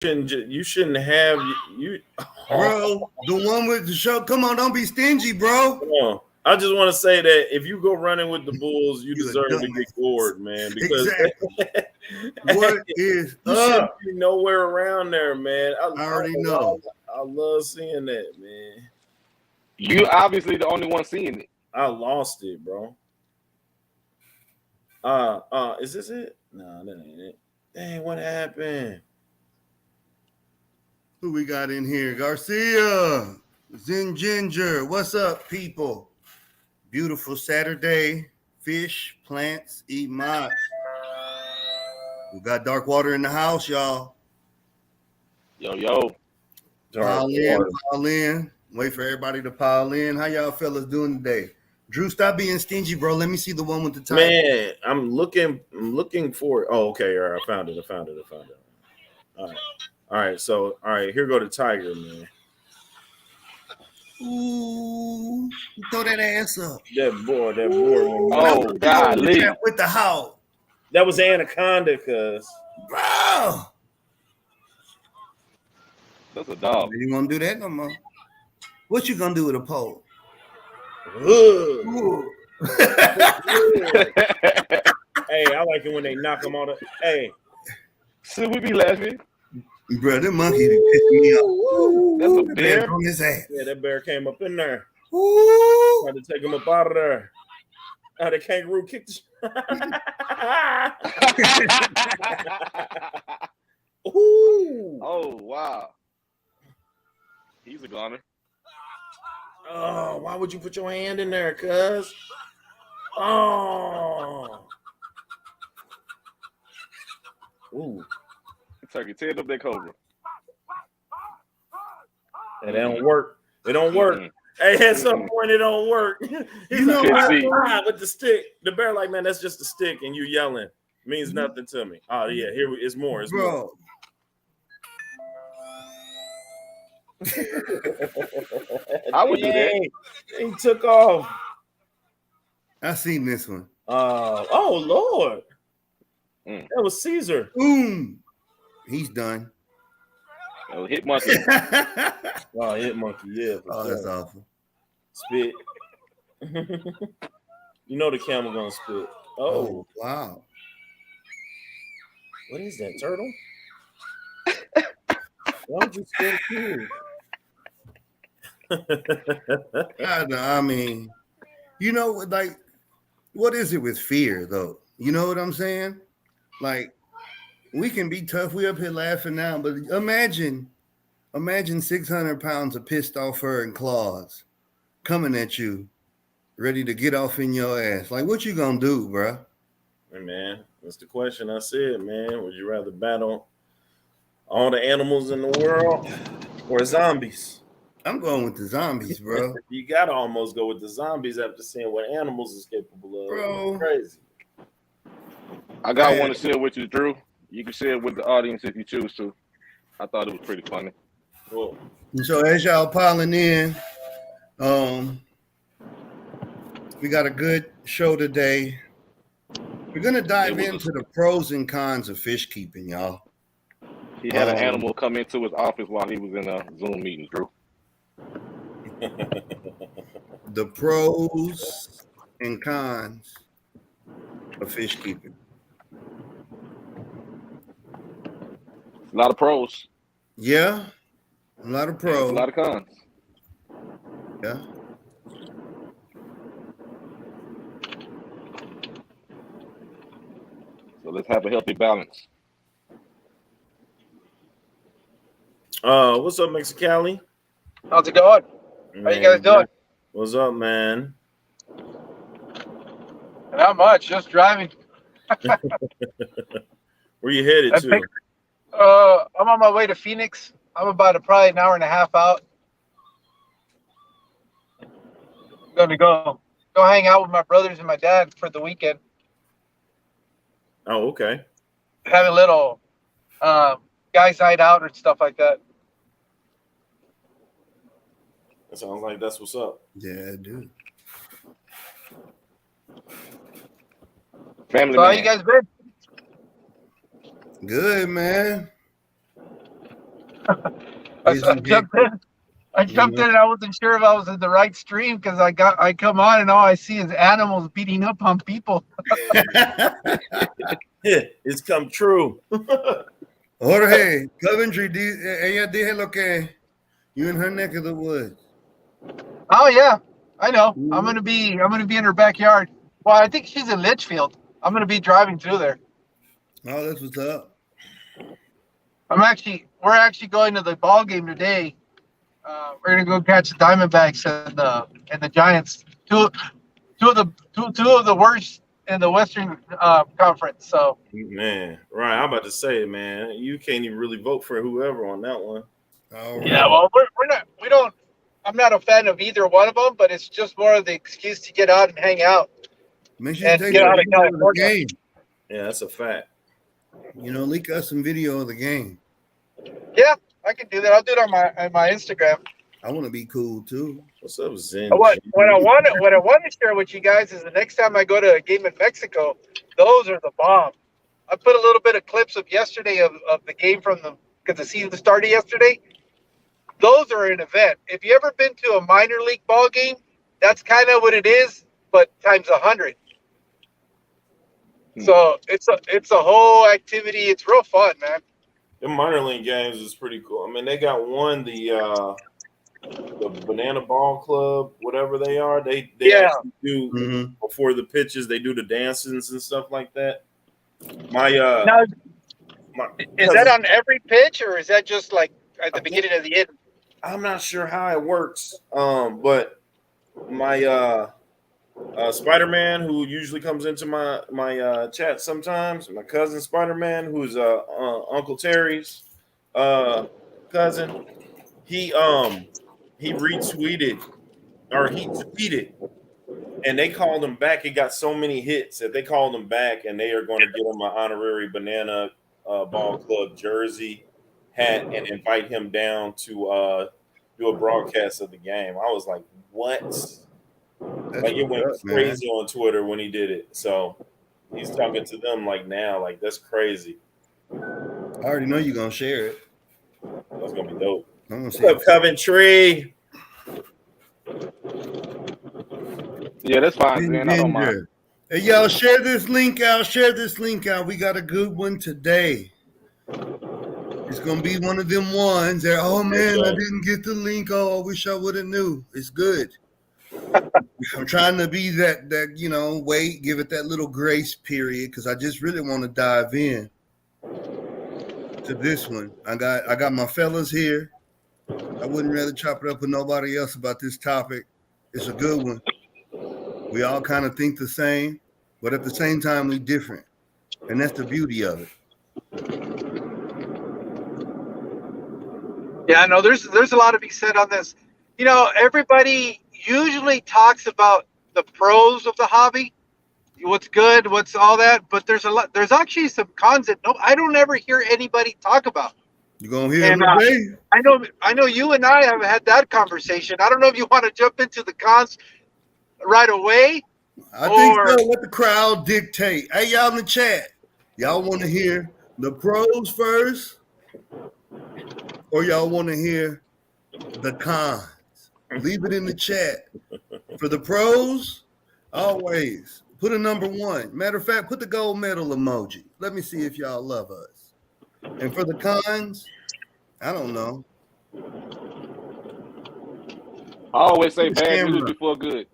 You shouldn't have you. Bro, the one with the show. Come on, don't be stingy, bro. Come on. I just want to say that if you go running with the Bulls, you You a deserve to dumbass. get gored, man. Because Exactly. What is you shouldn't up? be nowhere around there, man. I already know. I love seeing that, man. You obviously the only one seeing it. I lost it, bro. Is this it? No, that ain't it. Dang, what happened? Who we got in here? Garcia, Zen Ginger. What's up, people? Beautiful Saturday. Fish, plants, eat mods. We got Dark Water in the house, y'all. Yo. Pile in. Wait for everybody to pile in. How y'all fellas doing today? Drew, stop being stingy, bro. Let me see the one with the title. Man, I'm looking for it. Oh, okay. All right, I found it. All right. So, all right, here go the Tiger, man. Ooh, throw that ass up. That boy. Oh, golly. With the how? That was Anaconda, cuz. Bro. That's a dog. You gonna do that no more? What you gonna do with a pole? Hey, I like it when they knock them on the. Hey, should we be laughing? Bro, that monkey be pissing me off. That's a bear on his ass. Yeah, that bear came up in there. Ooh. Tried to take him up out of there. The kangaroo kicked the Ooh. Oh, wow. He's a goner. Oh, why would you put your hand in there, cuz? Oh. Ooh. Turkey, tear up that cobra. It don't work. It don't work. Hey, at some point it don't work. He's like, with the stick. The bear like, man, that's just a stick, and you yelling means nothing to me. Oh yeah, here it's more. It's more. I would do that. He took off. I seen this one. Oh Lord. That was Caesar. Boom. He's done. Oh, hit monkey. Oh, hit monkey, yeah. Oh, that's awful. Spit. You know the camel gonna spit. Oh wow. What is that, turtle? Why would you spit here? I mean, you know, like, what is it with fear, though? You know what I'm saying? Like, we can be tough. We up here laughing now, but imagine 600 pounds of pissed off fur and claws coming at you, ready to get off in your ass. Like, what you gonna do, bro? Hey, man, that's the question I said, man. Would you rather battle all the animals in the world or zombies? I'm going with the zombies, bro. You gotta almost go with the zombies after seeing what animals is capable of. Bro. It's crazy. I got one to share with you, Drew. You can share it with the audience if you choose to. I thought it was pretty funny. Cool. So as y'all piling in, we got a good show today. We're gonna dive into the pros and cons of fish keeping, y'all. He had an animal come into his office while he was in a Zoom meeting, Drew. The pros and cons of fish keeping. A lot of pros. Yeah, a lot of pros. A lot of cons. Yeah. So let's have a healthy balance. What's up, Mexicali? How's it going? How you guys doing? What's up, man? Not much, just driving. Where you headed to? I'm on my way to Phoenix. I'm about probably an hour and a half out. I'm going to go hang out with my brothers and my dad for the weekend. Oh, okay. Have a little guys' night out and stuff like that. That sounds like that's what's up. Yeah, dude. Family. So how you guys been? Good, man. I jumped in. I jumped in and I wasn't sure if I was in the right stream because I come on and all I see is animals beating up on people. It's come true. Jorge, Coventry, ella dije lo que you in her neck of the woods. Oh yeah, I know. I'm gonna be in her backyard. Well, I think she's in Litchfield. I'm gonna be driving through there. Oh, that's what's up. We're actually going to the ball game today. We're gonna go catch the Diamondbacks and the Giants. Two of the worst in the Western Conference. So man, right. I'm about to say, man, you can't even really vote for whoever on that one. All yeah, right. well, we don't. I'm not a fan of either one of them, but it's just more of the excuse to get out and hang out. Make sure you And take get a out of video of the California. game. Yeah, that's a fact. You know, leak us some video of the game. Yeah, I can do that. I'll do it on my Instagram. I want to be cool too. What's up, Zen? What I want to share with you guys is the next time I go to a game in Mexico, those are the bomb. I put a little bit of clips of yesterday of the game because the season started yesterday. Those are an event. If you ever been to a minor league ball game, that's kind of what it is, but times 100. So it's a whole activity. It's real fun, man. The minor league games is pretty cool. I mean, they got one the Banana Ball Club, whatever they are. They actually do before the pitches. They do the dances and stuff like that. Now, is that on every pitch, or is that just like at the beginning of the end? I'm not sure how it works, but my Spider-Man, who usually comes into my chat sometimes, my cousin Spider-Man, who's Uncle Terry's cousin, he retweeted or he tweeted, and they called him back. He got so many hits that they called him back, and they are going to give him an honorary Banana Ball Club jersey, hat, and invite him down to do a broadcast of the game. I was like, what? Like, it went crazy on Twitter when he did it. So he's talking to them like now, like that's crazy. I already know you're gonna share it. That's gonna be dope. What's up, Coventry? Yeah, that's fine, man. I don't mind. Hey, y'all, share this link out. Share this link out. We got a good one today. It's gonna be one of them ones that, oh man, I didn't get the link. Oh, I wish I would have knew. It's good. I'm trying to be that wait, give it that little grace period because I just really want to dive in to this one. I got my fellas here. I wouldn't rather chop it up with nobody else about this topic. It's a good one. We all kind of think the same, but at the same time, we different. And that's the beauty of it. Yeah, no, there's a lot to be said on this. You know, everybody usually talks about the pros of the hobby, what's good, what's all that, but there's actually some cons that I don't ever hear anybody talk about. You gonna hear it today? I know you and I have had that conversation. I don't know if you want to jump into the cons right away. I think so. Let the crowd dictate. Hey, y'all in the chat, y'all want to hear the pros first, or y'all want to hear the cons? Leave it in the chat. For the pros, always put a number 1. Matter of fact, put the gold medal emoji. Let me see if y'all love us. And for the cons, I don't know. I always say bad news before good.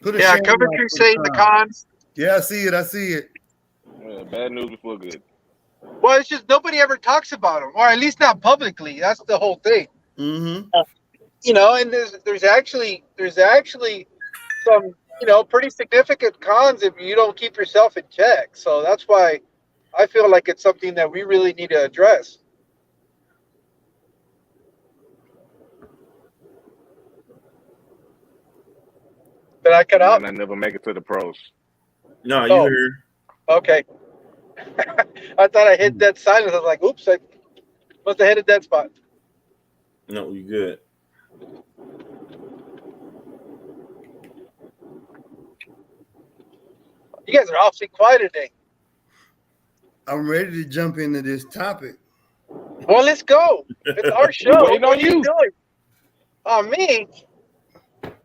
Coventry saying the cons. Yeah, I see it. Yeah, bad news before good. Well, it's just nobody ever talks about them, or at least not publicly. That's the whole thing. Mm-hmm. You know, and there's actually some pretty significant cons if you don't keep yourself in check. So that's why I feel like it's something that we really need to address. Did I cut out? I never make it to the pros. No, you heard. Okay. I thought I hit that silence. I was like, oops, I must have hit a dead spot. No, you good. You guys are awfully quiet today. I'm ready to jump into this topic. Well, let's go. It's our show. Waiting on you. Doing? On me.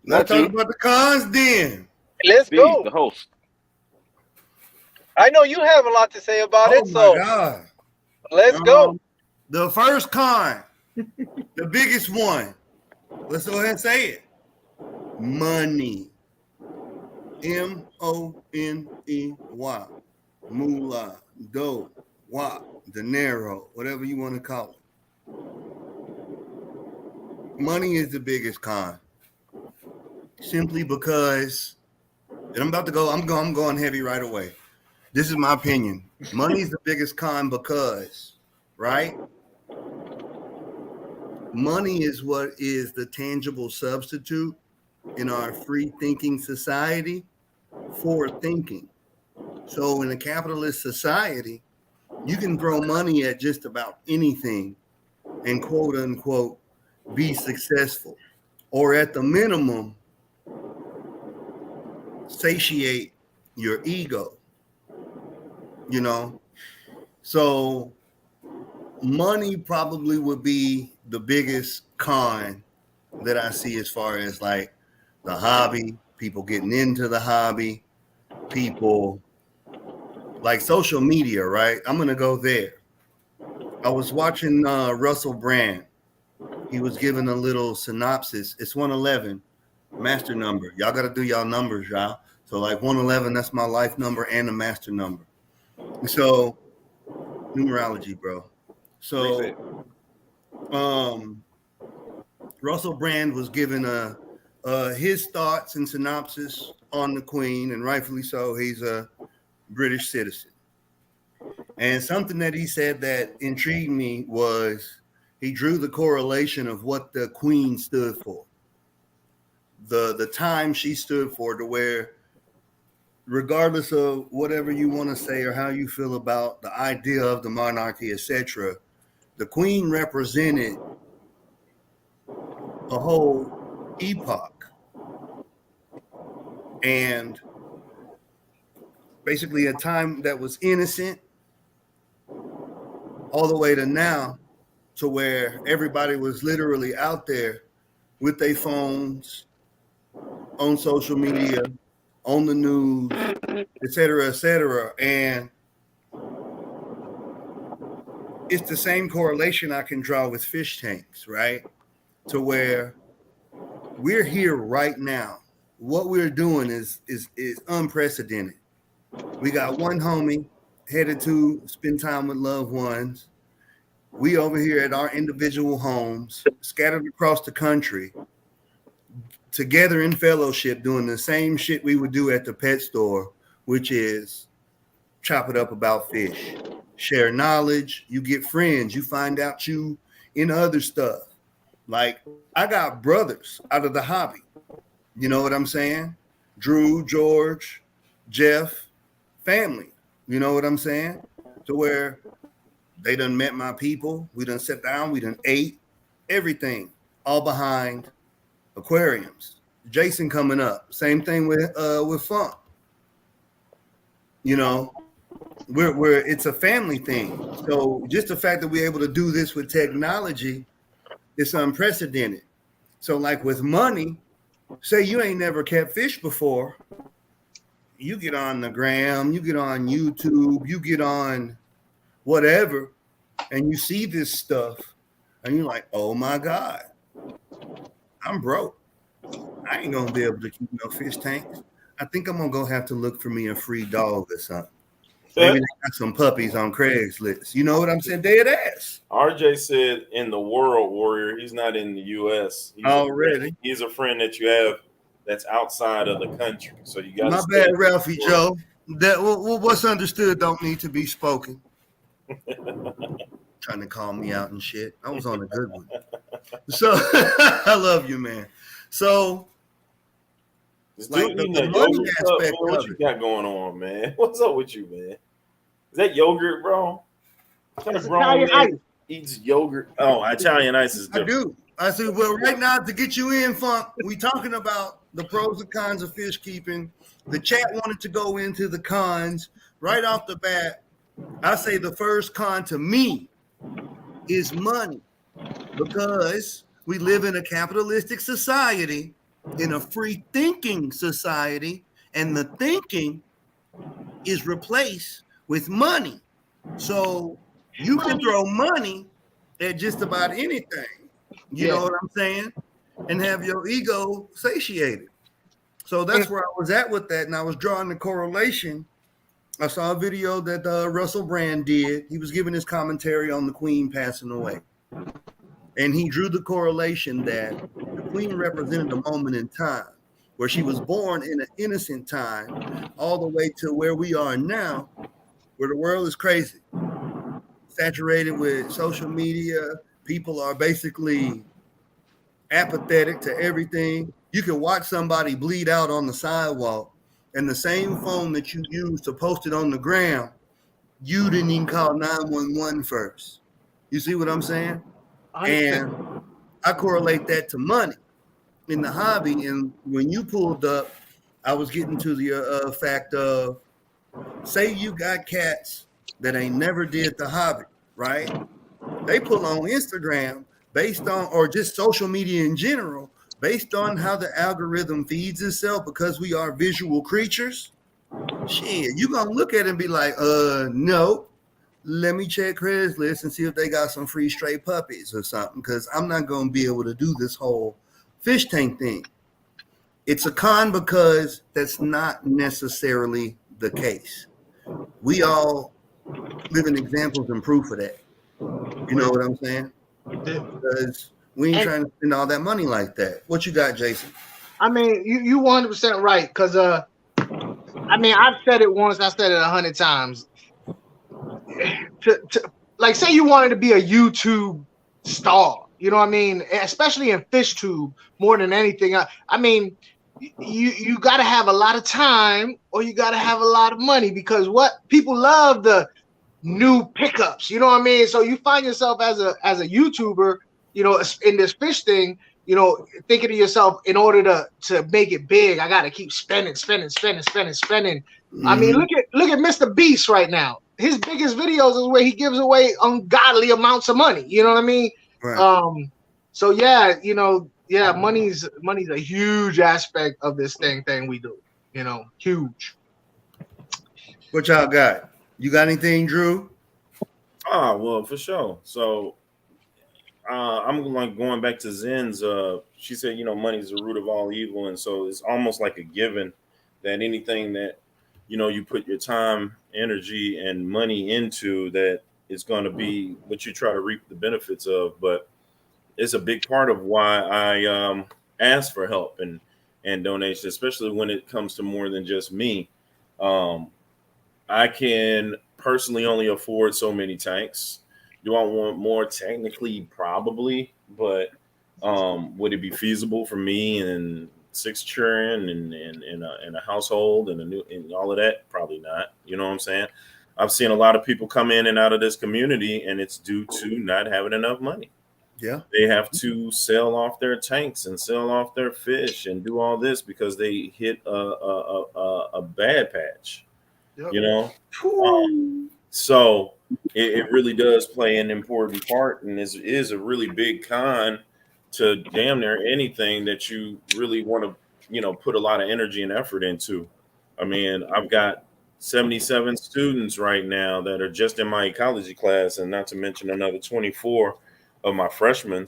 Let's talk about the cons then. Let's Steve, go. the host. I know you have a lot to say about it, my so God. let's go. The first con, the biggest one. Let's go ahead and say it. Money. M-O-N-E-Y. Moolah, dough, wop, dinero, whatever you want to call it. Money is the biggest con. Simply because, and I'm going heavy right away. This is my opinion. Money is the biggest con because, right? Money is what is the tangible substitute in our free thinking society for thinking. So in a capitalist society, you can throw money at just about anything and quote unquote be successful, or at the minimum satiate your ego, you know? So money probably would be the biggest con that I see as far as like the hobby, people getting into the hobby, people like social media, right? I'm going to go there. I was watching Russell Brand. He was giving a little synopsis. It's 111, master number. Y'all got to do y'all numbers, y'all. So like 111, that's my life number and a master number. So numerology, bro. So Russell Brand was given his thoughts and synopsis on the Queen, and rightfully so. He's a British citizen. And something that he said that intrigued me was he drew the correlation of what the Queen stood for. The time she stood for, to where regardless of whatever you want to say or how you feel about the idea of the monarchy, etc., the Queen represented a whole epoch. And basically a time that was innocent all the way to now, to where everybody was literally out there with their phones, on social media, on the news, et cetera, and it's the same correlation I can draw with fish tanks, right? To where we're here right now. What we're doing is unprecedented. We got one homie headed to spend time with loved ones. We over here at our individual homes, scattered across the country, together in fellowship, doing the same shit we would do at the pet store, which is chop it up about fish, share knowledge. You get friends, you find out you in other stuff. Like, I got brothers out of the hobby. You know what I'm saying? Drew, George, Jeff, family. You know what I'm saying? To where they done met my people. We done sat down. We done ate everything, all behind aquariums. Jason coming up. Same thing with Funk. You know, we're it's a family thing. So just the fact that we're able to do this with technology, it's unprecedented. So like with money, say you ain't never kept fish before, you get on the gram, you get on YouTube, you get on whatever, and you see this stuff, and you're like, oh my God, I'm broke. I ain't gonna be able to keep no fish tanks. I think I'm gonna have to look for me a free dog or something. Maybe they got some puppies on Craigslist. You know what I'm saying? Dead ass. RJ said in the world, Warrior, he's not in the U.S. He's a friend that you have that's outside of the country. So you got my bad, Ralphie Joe. That what's understood don't need to be spoken. Trying to call me out and shit. I was on a good one. So I love you, man. So like the money aspect, what you got going on, man? What's up with you, man? Is that yogurt, bro? What kind of grown man eats yogurt? Oh, Italian ice is different. I do. I said, well, right now to get you in, Funk, we talking about the pros and cons of fish keeping. The chat wanted to go into the cons right off the bat. I say the first con to me is money, because we live in a capitalistic society, in a free thinking society, and the thinking is replaced with money. So you can throw money at just about anything, you know what I'm saying, and have your ego satiated. So that's where I was at with that, and I was drawing the correlation. I saw a video that Russell Brand did. He was giving his commentary on the Queen passing away. And he drew the correlation that the Queen represented a moment in time where she was born in an innocent time, all the way to where we are now, where the world is crazy, saturated with social media. People are basically apathetic to everything. You can watch somebody bleed out on the sidewalk, and the same phone that you used to post it on the ground, you didn't even call 911 first. You see what I'm saying? And I correlate that to money in the hobby. And when you pulled up, I was getting to the fact of, say you got cats that ain't never did the hobby, right? They pull on Instagram based on, or just social media in general, based on how the algorithm feeds itself, because we are visual creatures. Shit, you gonna look at it and be like, no, let me check Craigslist and see if they got some free stray puppies or something, because I'm not gonna be able to do this whole fish tank thing. It's a con because that's not necessarily the case. We all live in examples and proof of that. You know what I'm saying? Because we ain't trying to spend all that money like that. What you got, Jason? I mean, you 100% right, because I mean, I've said it once, I said it 100 times. Like, say you wanted to be a YouTube star, you know what I mean? Especially in FishTube more than anything. I mean, you got to have a lot of time, or you got to have a lot of money, because what people love, the new pickups, you know what I mean? So you find yourself as a YouTuber, you know, in this fish thing, you know, thinking to yourself, in order to make it big, I got to keep spending. Mm-hmm. I mean, look at Mr. Beast right now. His biggest videos is where he gives away ungodly amounts of money. You know what I mean? Right. So yeah, you know, yeah, money's a huge aspect of this thing we do. You know, huge. What y'all got? You got anything, Drew? Well, for sure. So I'm like going back to Zen's. She said, you know, money is the root of all evil, and so it's almost like a given that anything that, you know, you put your time, energy, and money into, that it's going to be what you try to reap the benefits of. But it's a big part of why I ask for help and donations, especially when it comes to more than just me. I can personally only afford so many tanks. Do I want more? Technically, probably, but would it be feasible for me and 6 children and a household and all of that? Probably not. You know what I'm saying? I've seen a lot of people come in and out of this community, and it's due to not having enough money. Yeah, they have to sell off their tanks and sell off their fish and do all this because they hit a bad patch. Yep. You know, so it really does play an important part, and is a really big con to damn near anything that you really want to, you know, put a lot of energy and effort into. I mean, I've got 77 students right now that are just in my ecology class, and not to mention another 24 of my freshmen.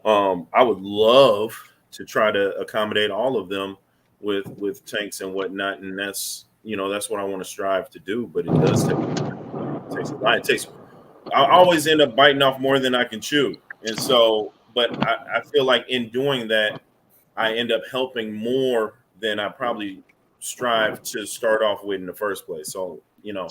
I would love to try to accommodate all of them with tanks and whatnot, and that's, you know, that's what I want to strive to do. But it does take a lot. I always end up biting off more than I can chew, and so. But I feel like in doing that, I end up helping more than I probably strive to start off with in the first place. So, you know,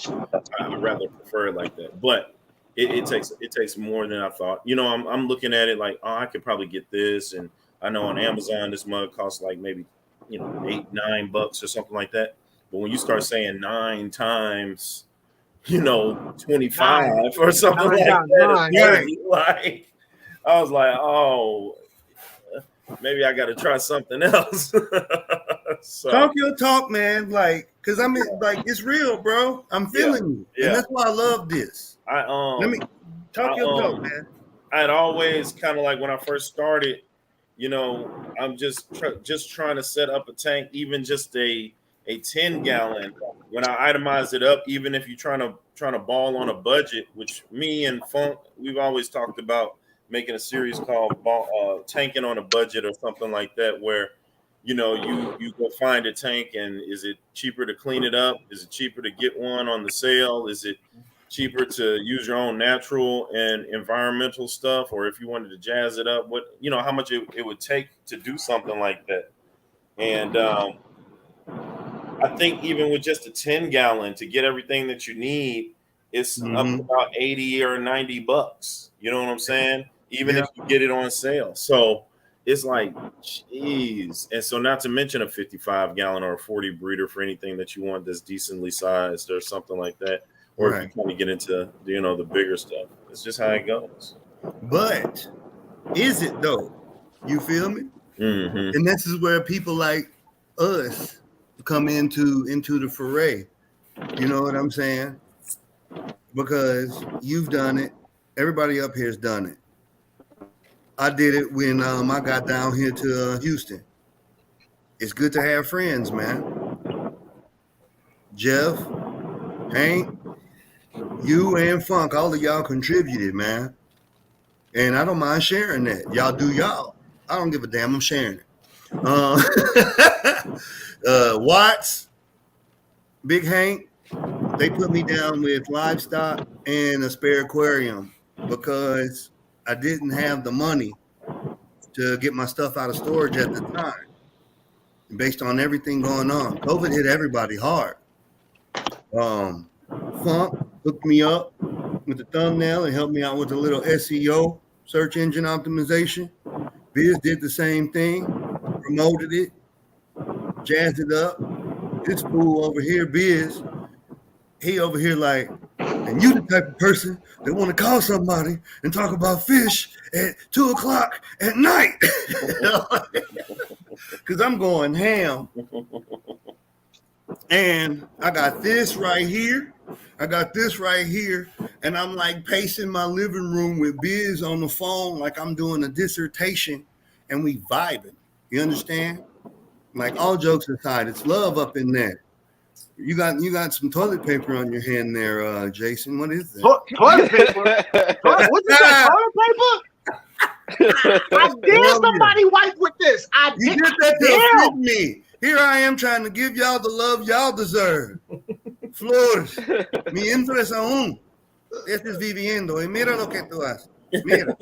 I'd rather prefer it like that. But it takes more than I thought. You know, I'm looking at it like, oh, I could probably get this, and I know on Amazon this mug costs like maybe, you know, $8-9 or something like that. But when you start saying 9 times, you know, 25 or something like that, like. I was like, oh, maybe I got to try something else. So. Talk your talk, man. Like, cause I mean, like, it's real, bro. I'm feeling you, and that's why I love this. Let me talk your talk, man. I'd always kind of like when I first started, you know, I'm just trying to set up a tank, even just a 10 gallon. When I itemize it up, even if you're trying to ball on a budget, which me and Funk, we've always talked about making a series called tanking on a budget or something like that, where you know you go find a tank, and is it cheaper to clean it up? Is it cheaper to get one on the sale? Is it cheaper to use your own natural and environmental stuff? Or if you wanted to jazz it up, what, you know, how much it would take to do something like that? And I think even with just a 10 gallon to get everything that you need, it's up about 80 or 90 bucks. You know what I'm saying? Even if you get it on sale. So it's like, geez. And so not to mention a 55 gallon or a 40 breeder for anything that you want that's decently sized or something like that. Or if you kind of get into, you know, the bigger stuff. It's just how it goes. But is it though? You feel me? And this is where people like us come into the foray. You know what I'm saying? Because you've done it. Everybody up here has done it. I did it when I got down here to Houston. It's good to have friends, man. Jeff, Hank, you and Funk, all of y'all contributed, man. And I don't mind sharing that. Y'all do y'all. I don't give a damn. I'm sharing it. Watts, Big Hank, they put me down with livestock and a spare aquarium because I didn't have the money to get my stuff out of storage at the time. Based on everything going on, COVID hit everybody hard. Funk hooked me up with the thumbnail and helped me out with a little SEO, search engine optimization. Biz did the same thing, promoted it, jazzed it up. This fool over here, Biz, he over here like, and you the type of person that want to call somebody and talk about fish at 2:00 at night. Because I'm going ham. And I got this right here. And I'm like pacing my living room with Biz on the phone like I'm doing a dissertation and we vibing. You understand? Like, all jokes aside, it's love up in there. You got some toilet paper on your hand there, Jason. What is that? Toilet paper? What's that? Toilet paper? I dare somebody wipe with this. You did that to offend me. Here I am trying to give y'all the love y'all deserve. Flores, mi interesa aún. Estás viviendo y mira lo que tú haces. Mira.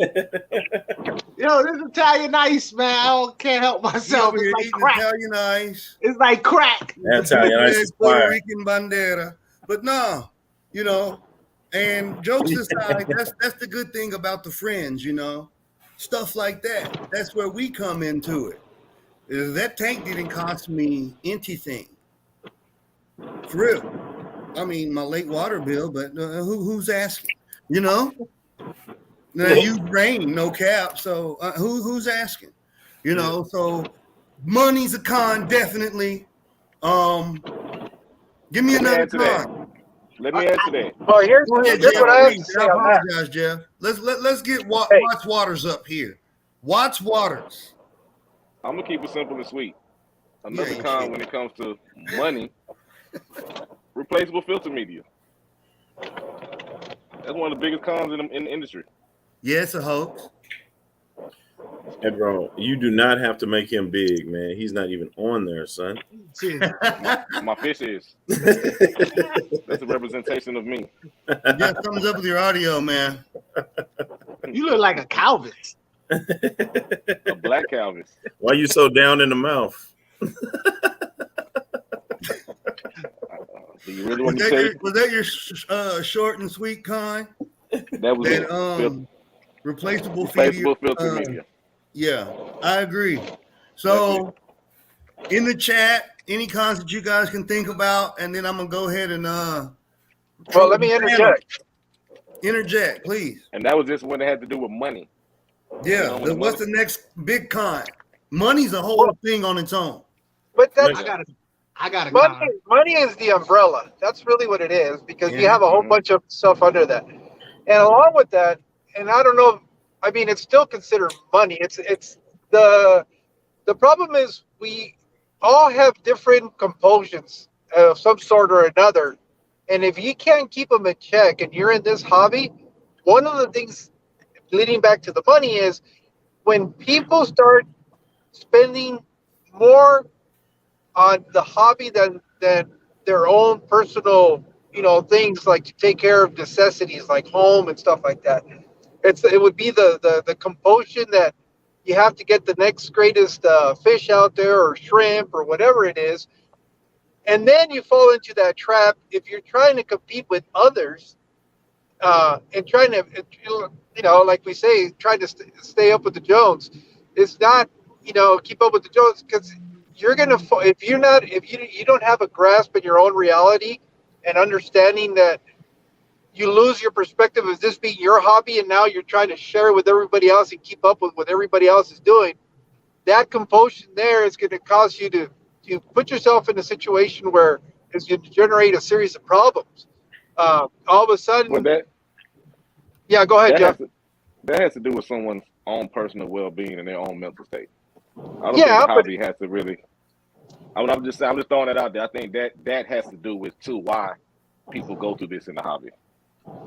Yo, this Italian ice, man. I can't help myself. It's like crack. Italian ice. It's like crack. Italian ice is Puerto Rican bandera. But no, you know, and jokes aside, that's the good thing about the friends, you know. Stuff like that. That's where we come into it. That tank didn't cost me anything. For real. I mean, my late water bill, but who's asking? You know? Now you rain, no cap. So who's asking? You know, so money's a con, definitely. Give me another con. Let me answer that. Oh, here's what I have to say. I apologize, Jeff. Let's get Watts Waters up here. Watts Waters. I'm gonna keep it simple and sweet. Another con when it comes to money, replaceable filter media. That's one of the biggest cons in the industry. Yeah, it's a hoax. Hey, bro, you do not have to make him big, man. He's not even on there, son. My fish is. That's a representation of me. Yeah, something's up with your audio, man. You look like a Calvinist. A black Calvinist. Why are you so down in the mouth? Do you really want to was that your short and sweet con? That was it. Replaceable filter media. Yeah, I agree. So, in the chat, any cons that you guys can think about, and then I'm gonna go ahead and well, let me interject. Interject, please. And that was just when it had to do with money. Yeah. What's the next big con? Money's a whole thing on its own. But that's I got money is the umbrella. That's really what it is, because you have a whole bunch of stuff under that. And along with that, and I don't know I mean, it's still considered money. It's the problem is we all have different compulsions of some sort or another, and if you can't keep them in check, and you're in this hobby, one of the things leading back to the money is when people start spending more on the hobby than their own personal, things like to take care of necessities like home and stuff like that. It would be the compulsion that you have to get the next greatest fish out there or shrimp or whatever it is, and then you fall into that trap if you're trying to compete with others and trying to, like we say, trying to stay up with the Jones. It's not, keep up with the Jones, because you're gonna if you don't have a grasp in your own reality and understanding that you lose your perspective of this being your hobby, and now you're trying to share it with everybody else and keep up with what everybody else is doing. That compulsion there is going to cause you to put yourself in a situation where it's going to generate a series of problems. All of a sudden, yeah, go ahead, Jeff. That has to do with someone's own personal well-being and their own mental state. I don't think the hobby has to really. I'm just throwing that out there. I think that has to do with too why people go through this in the hobby.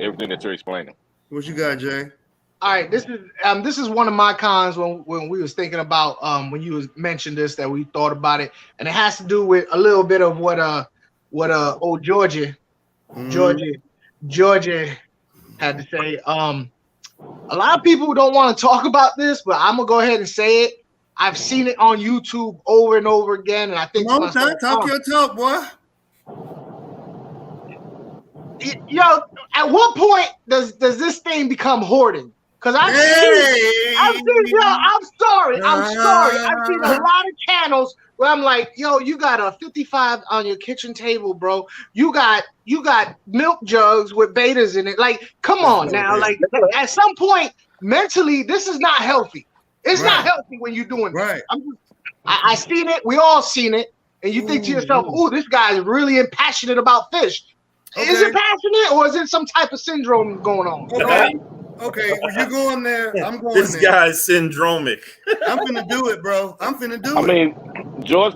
Everything that you're explaining. What you got, Jay? All right, this is one of my cons when we was thinking about when you mentioned this, that we thought about it, and it has to do with a little bit of what old Georgia had to say. A lot of people don't want to talk about this, but I'm gonna go ahead and say it. I've seen it on YouTube over and over again, and I think talk your talk, boy. At what point does this thing become hoarding? Because I'm sorry. I've seen a lot of channels where I'm like, you got a 55 on your kitchen table, bro. You got milk jugs with betas in it. Like, come on now. Like, at some point, mentally, this is not healthy. It's not healthy when you're doing this. I seen it. We all seen it. And you think to yourself, "Ooh, this guy's really passionate about fish." Okay. Is it passionate, or is it some type of syndrome going on? Okay, you're going there. I'm going this there. This guy's syndromic. I'm finna do it, bro. I'm finna do it. I mean, George's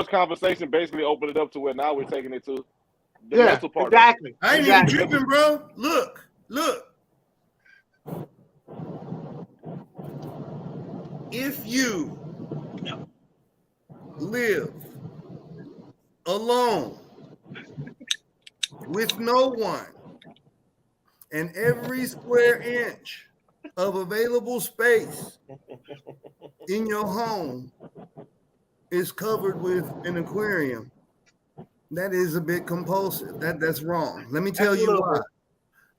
conversation basically opened it up to where now we're taking it to the mental part. Exactly. I ain't even tripping, bro. Look. If you live alone with no one, and every square inch of available space in your home is covered with an aquarium, that is a bit compulsive. That's wrong. Let me tell you why.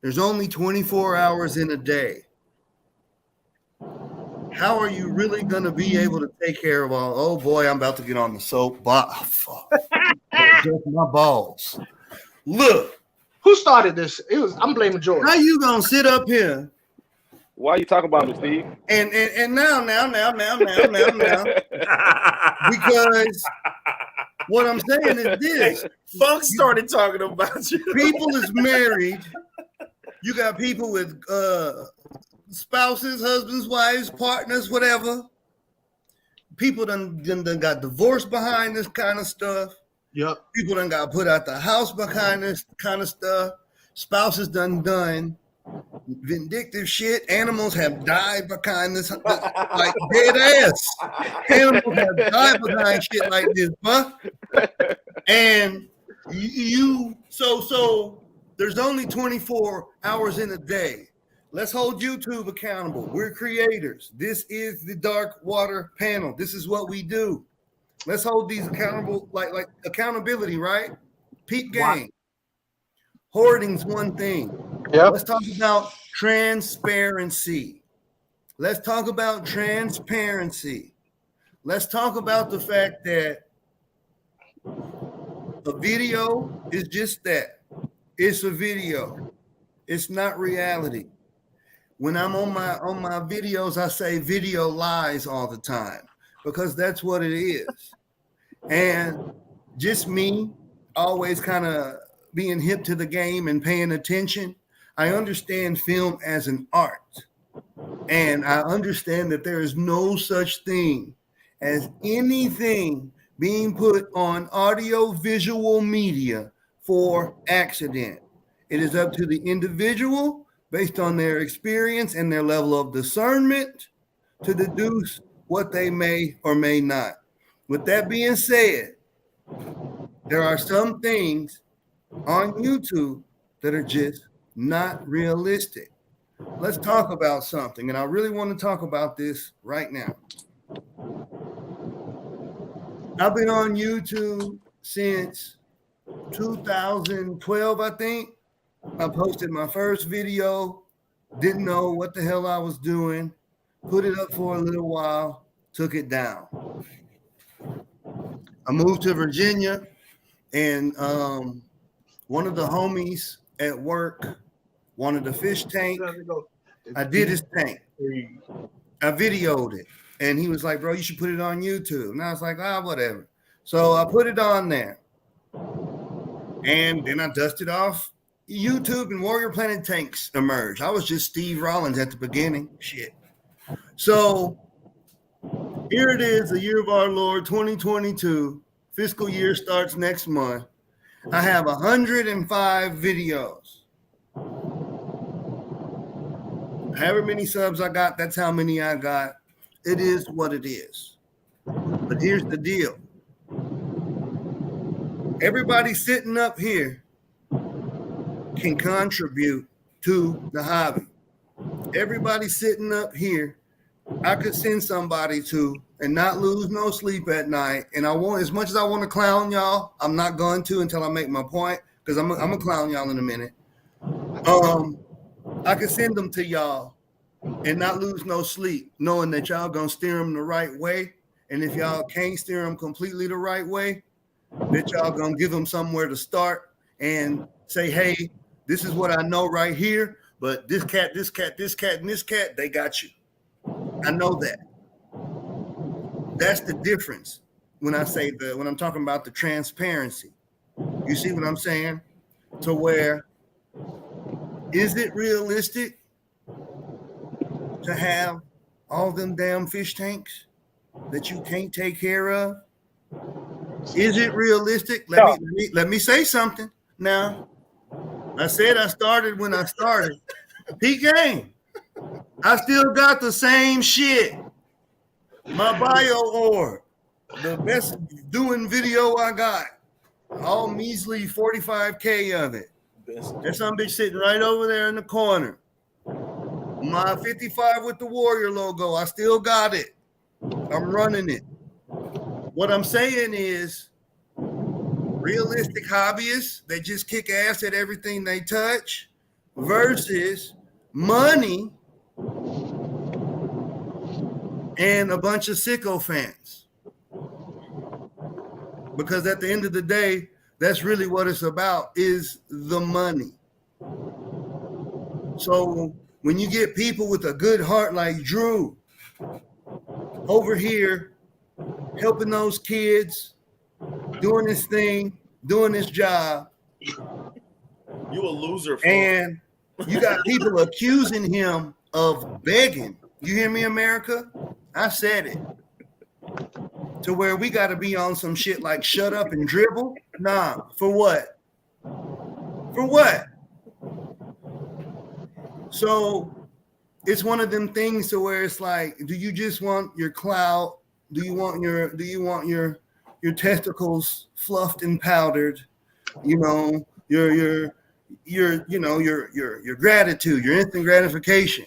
There's only 24 hours in a day. How are you really going to be able to take care of all? Oh boy, I'm about to get on the soapbox. Just my balls. Look. Who started this? I'm blaming George. How you gonna sit up here? Why are you talking about me, Steve? And now. Because what I'm saying is this. Funk started talking about you. People is married. You got people with spouses, husbands, wives, partners, whatever. People done got divorced behind this kind of stuff. Yep. People done got put out the house behind this kind of stuff. Spouses done vindictive shit. Animals have died behind this, like dead ass. Animals have died behind shit like this, huh? And so there's only 24 hours in a day. Let's hold YouTube accountable. We're creators. This is the Dark Water Panel. This is what we do. Let's hold these accountable, like accountability, right? Peep game. Hoarding's one thing. Yeah. Let's talk about transparency. Let's talk about the fact that a video is just that. It's a video. It's not reality. When I'm on my videos, I say video lies all the time because that's what it is. And just me always kind of being hip to the game and paying attention. I understand film as an art. And I understand that there is no such thing as anything being put on audio visual media for accident. It is up to the individual based on their experience and their level of discernment to deduce what they may or may not. With that being said, there are some things on YouTube that are just not realistic. Let's talk about something, and I really want to talk about this right now. I've been on YouTube since 2012, I think. I posted my first video, didn't know what the hell I was doing, put it up for a little while, took it down. I moved to Virginia, and one of the homies at work wanted a fish tank. I did his tank. I videoed it. And he was like, bro, you should put it on YouTube. And I was like, whatever. So I put it on there. And then I dusted off YouTube, and Warrior Planet tanks emerged. I was just Steve Rollins at the beginning. Shit. So here it is, the year of our Lord, 2022. Fiscal year starts next month. I have 105 videos. However many subs I got, that's how many I got. It is what it is. But here's the deal. Everybody sitting up here can contribute to the hobby. Everybody sitting up here, I could send somebody to and not lose no sleep at night. And I want, as much as I want to clown y'all, I'm not going to until I make my point, because I'm gonna clown y'all in a minute. I could send them to y'all and not lose no sleep, knowing that y'all gonna steer them the right way. And if y'all can't steer them completely the right way, that y'all gonna give them somewhere to start and say, hey, this is what I know right here, but this cat, and this cat, they got you. I know that. That's the difference when I say when I'm talking about the transparency. You see what I'm saying? To where, is it realistic to have all them damn fish tanks that you can't take care of? Is it realistic? Let me say something. Now, I said I started when I started. Peak game. I still got the same shit. My bio orb, the best doing video I got. All measly 45K of it. There's some bitch sitting right over there in the corner. My 55 with the Warrior logo, I still got it. I'm running it. What I'm saying is, realistic hobbyists that just kick ass at everything they touch versus money and a bunch of sycophants. Because at the end of the day, that's really what it's about, is the money. So when you get people with a good heart like Drew over here helping those kids, doing his thing, doing his job, you a loser. And you got people accusing him of begging. You hear me, America? I said it. To where we got to be on some shit like shut up and dribble? Nah, for what? For what? So it's one of them things to where it's like, do you just want your clout? Do you want your testicles fluffed and powdered? You know, your gratitude, your instant gratification.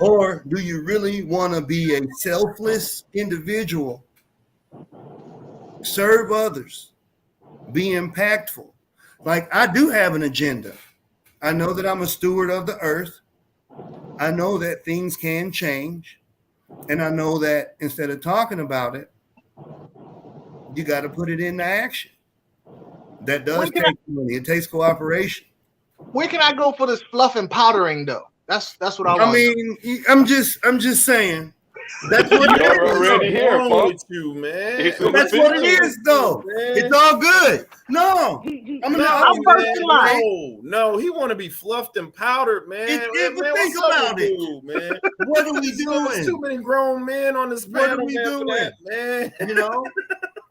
Or do you really want to be a selfless individual, serve others, be impactful? Like, I do have an agenda. I know that I'm a steward of the earth. I know that things can change. And I know that instead of talking about it, you got to put it into action. That does take money. It takes cooperation. Where can I go for this fluff and powdering though? That's what I want. I mean, I'm just saying. That's what it is. already here, with you, man. That's what it is, though. It's all good. No, no, he want to be fluffed and powdered, man. Think about it, man. What are we doing? There's too many grown men on this panel. What are we doing, man? You know,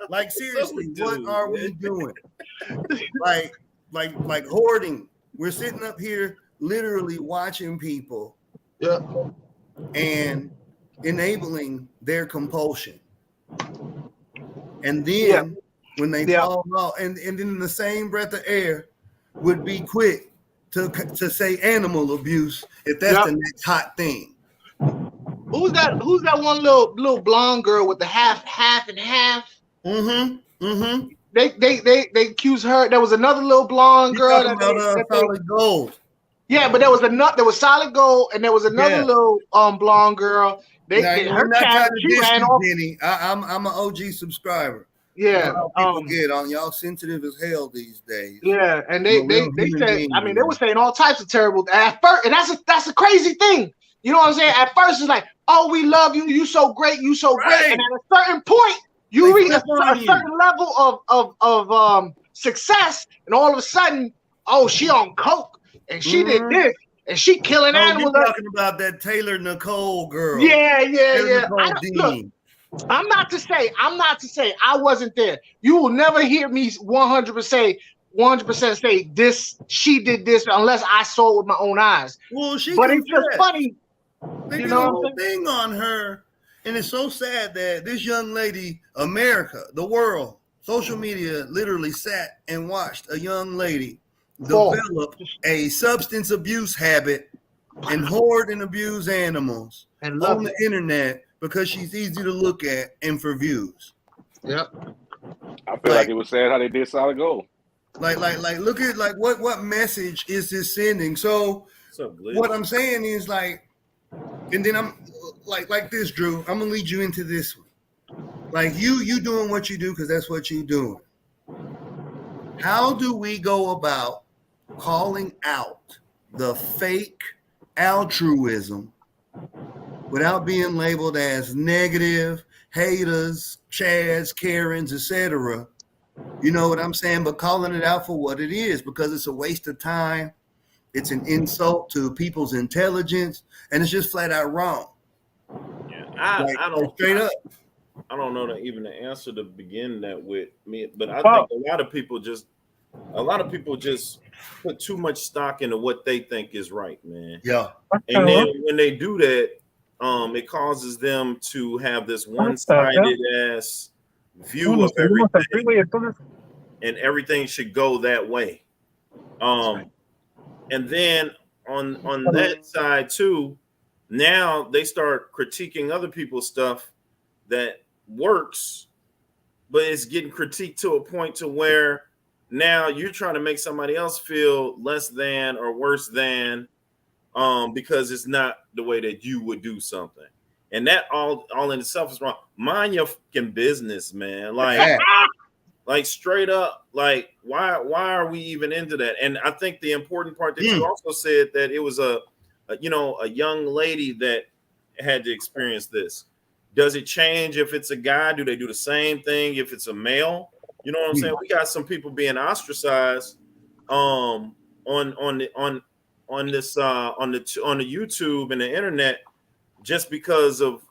like seriously, what are we doing? Like hoarding. We're sitting up here, literally watching people, and enabling their compulsion, and then when they fall out, and in the same breath of air, would be quick to say animal abuse if that's the next hot thing. Who's that one little blonde girl with the half and half? They accuse her. There was another little blonde girl that Solid Gold. Yeah, but there was Solid Gold, and there was another little blonde girl. She ran off. Benny. I'm an OG subscriber. Yeah, people get on y'all sensitive as hell these days. Yeah, and they said, I mean, they were saying all types of terrible at first, and that's a crazy thing. You know what I'm saying? At first, it's like, oh, we love you, you so great, you so great, and at a certain point, you reach a certain level of success, and all of a sudden, oh, she on coke, and she did this, and she killing animals. You're talking about that Taylor Nicole girl. Yeah. I'm not to say I wasn't there. You will never hear me 100% say this. She did this unless I saw it with my own eyes. Well, but it's just funny. They did a whole thing on her, and it's so sad that this young lady, America, the world, social media, literally sat and watched a young lady develop a substance abuse habit and hoard and abuse animals on the internet because she's easy to look at and for views. Yep. I feel like it was sad how they did Solid Gold. Like look at what message is this sending? So what I'm saying is and then I'm like this, Drew. I'm gonna lead you into this one. Like you doing what you do because that's what you doing. How do we go about calling out the fake altruism without being labeled as negative, haters, Chads, Karens, etc.? You know what I'm saying? But calling it out for what it is, because it's a waste of time. It's an insult to people's intelligence, and it's just flat out wrong. Yeah, I don't straight up. I don't know even the answer to begin that with me, but I think a lot of people just put too much stock into what they think is right, man. Yeah. And then when they do that, it causes them to have this one-sided ass view of everything, and everything should go that way. And then on that side too, now they start critiquing other people's stuff that works, but it's getting critiqued to a point to where now you're trying to make somebody else feel less than or worse than because it's not the way that you would do something. And that all in itself is wrong. Mind your fucking business, man. Like straight up, like why are we even into that? And I think the important part that you also said that it was a young lady that had to experience this. Does it change if it's a guy? Do they do the same thing if it's a male? You know what I'm saying? We got some people being ostracized on the YouTube and the internet just because of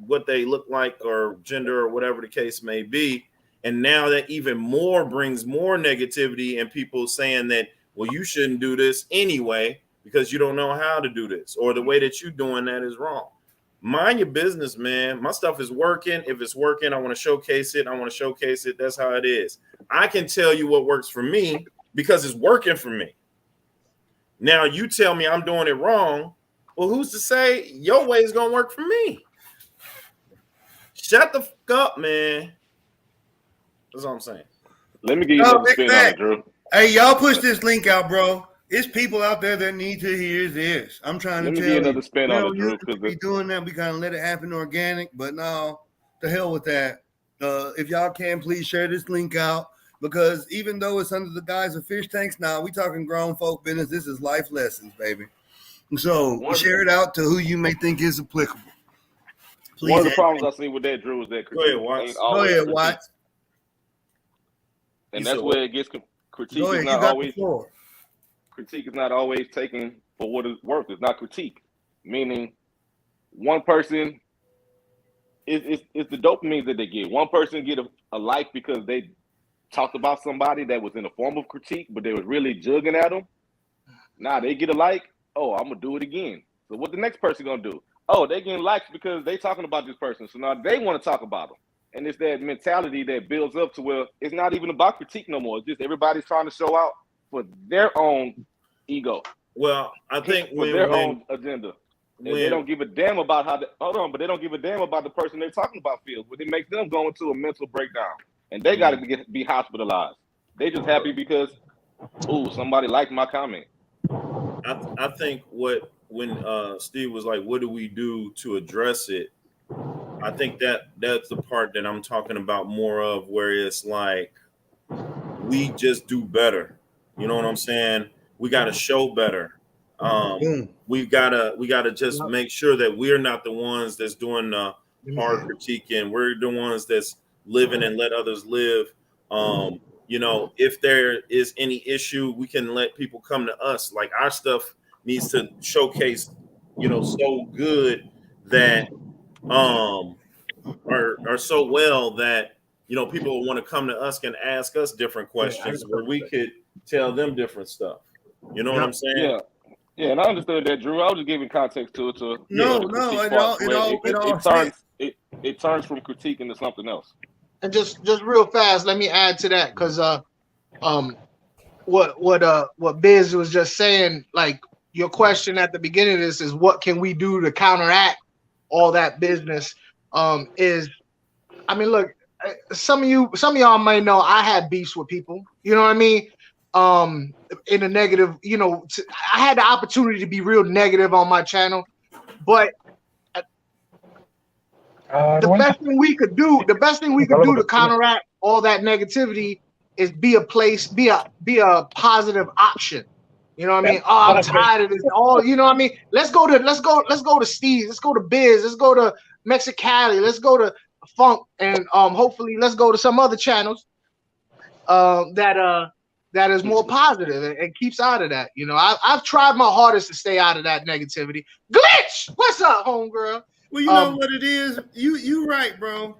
what they look like or gender or whatever the case may be. And now that even more brings more negativity and people saying that, well, you shouldn't do this anyway because you don't know how to do this, or the way that you're doing that is wrong. Mind your business, man. My stuff is working. If it's working, I want to showcase it. That's how it is. I can tell you what works for me because it's working for me. Now you tell me I'm doing it wrong. Well, who's to say your way is going to work for me? Shut the fuck up, man. That's all I'm saying. Let me give you another spin on it, Drew. Hey, y'all push this link out, bro. It's people out there that need to hear this. I'm trying to tell you. Let me give you another spin on it, Drew. Because we doing that, we kind of let it happen organic, but no, the hell with that. If y'all can, please share this link out, because even though it's under the guise of fish tanks, now we talking grown folk business. This is life lessons, baby. So share it out to who you may think is applicable. One of the problems I see with that, Drew, is that critique ain't always critique. Watts. And that's where it gets critique is not always critique is not always taken for what it's worth. It's not critique, meaning one person it's the dopamine that they get. One person get a like because they talked about somebody that was in a form of critique, but they was really jugging at them. Now they get a like. Oh, I'm gonna do it again. So what the next person gonna do? Oh, they getting likes because they talking about this person. So now they want to talk about them. And it's that mentality that builds up to where it's not even about critique no more. It's just everybody's trying to show out for their own ego. Well, I think for their own agenda. And they don't give a damn about but they don't give a damn about the person they're talking about feels. But it makes them go into a mental breakdown. And they got to be hospitalized. They just happy because, somebody liked my comment. I think when Steve was like, what do we do to address it? I think that's the part that I'm talking about more of, where it's like, we just do better. You know what I'm saying? We got to show better. We gotta just make sure that we're not the ones that's doing the hard critiquing. We're the ones that's living and let others live. You know, if there is any issue, we can let people come to us. Like, our stuff needs to showcase, you know, so good that are so well that, you know, people want to come to us and ask us different questions where we could tell them different stuff. You know what I'm saying? Yeah, and I understood that, Drew. I was just giving context to it. It turns from critique into something else. And just real fast, let me add to that, because what Biz was just saying, like, your question at the beginning of this is, what can we do to counteract all that business? Look, some of y'all might know I had beefs with people. You know what I mean? In a negative, you know, I had the opportunity to be real negative on my channel, but the best thing we could do to counteract all that negativity is be a positive option. You know what I mean? Oh, I'm tired of this. Oh, you know what I mean? Let's go to Steve. Let's go to Biz. Let's go to Mexicali. Let's go to Funk, and hopefully let's go to some other channels that is more positive and keeps out of that. You know, I've tried my hardest to stay out of that negativity. Glitch, what's up, homegirl? Well, you know what it is. You right, bro.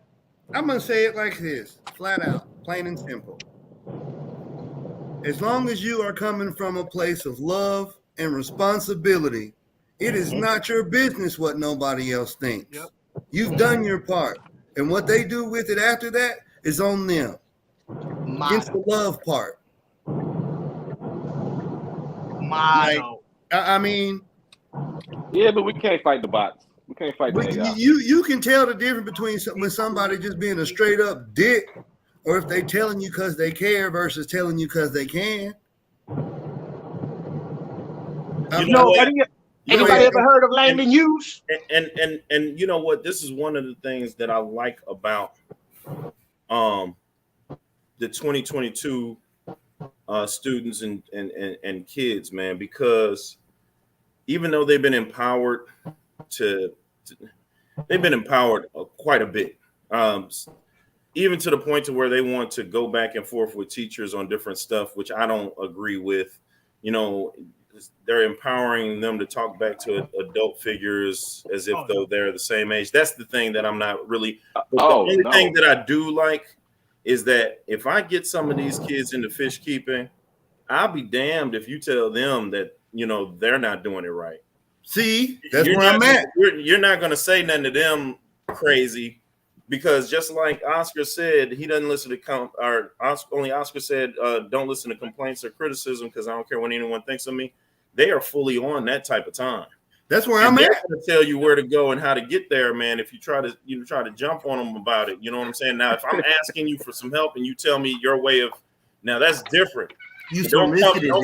I'm gonna say it like this, flat out, plain and simple. As long as you are coming from a place of love and responsibility, it is not your business what nobody else thinks. Yep. You've done your part, and what they do with it after that is on them. It's the love part. I mean, yeah, but we can't fight the bots. We can't fight the AI. You can tell the difference between when somebody just being a straight up dick, or if they telling you because they care versus telling you because they can. Anybody ever heard of Langdon Hughes? And you know what? This is one of the things that I like about the 2022 students and kids, man, because even though they've been empowered they've been empowered quite a bit, even to the point to where they want to go back and forth with teachers on different stuff, which I don't agree with. You know, they're empowering them to talk back to adult figures as if though they're the same age. That's the thing that I'm not really. The only thing that I do like is that if I get some of these kids into fish keeping, I'll be damned if you tell them that, you know, they're not doing it right. See, that's where I'm at. You're not going to say nothing to them crazy, because just like Oscar said, he doesn't listen to only Oscar said, don't listen to complaints or criticism because I don't care what anyone thinks of me. They are fully on that type of time. That's where I'm at. They're going to tell you where to go and how to get there, man. If you try to jump on them about it, you know what I'm saying? Now, if I'm asking you for some help and you tell me your way of, now that's different. You don't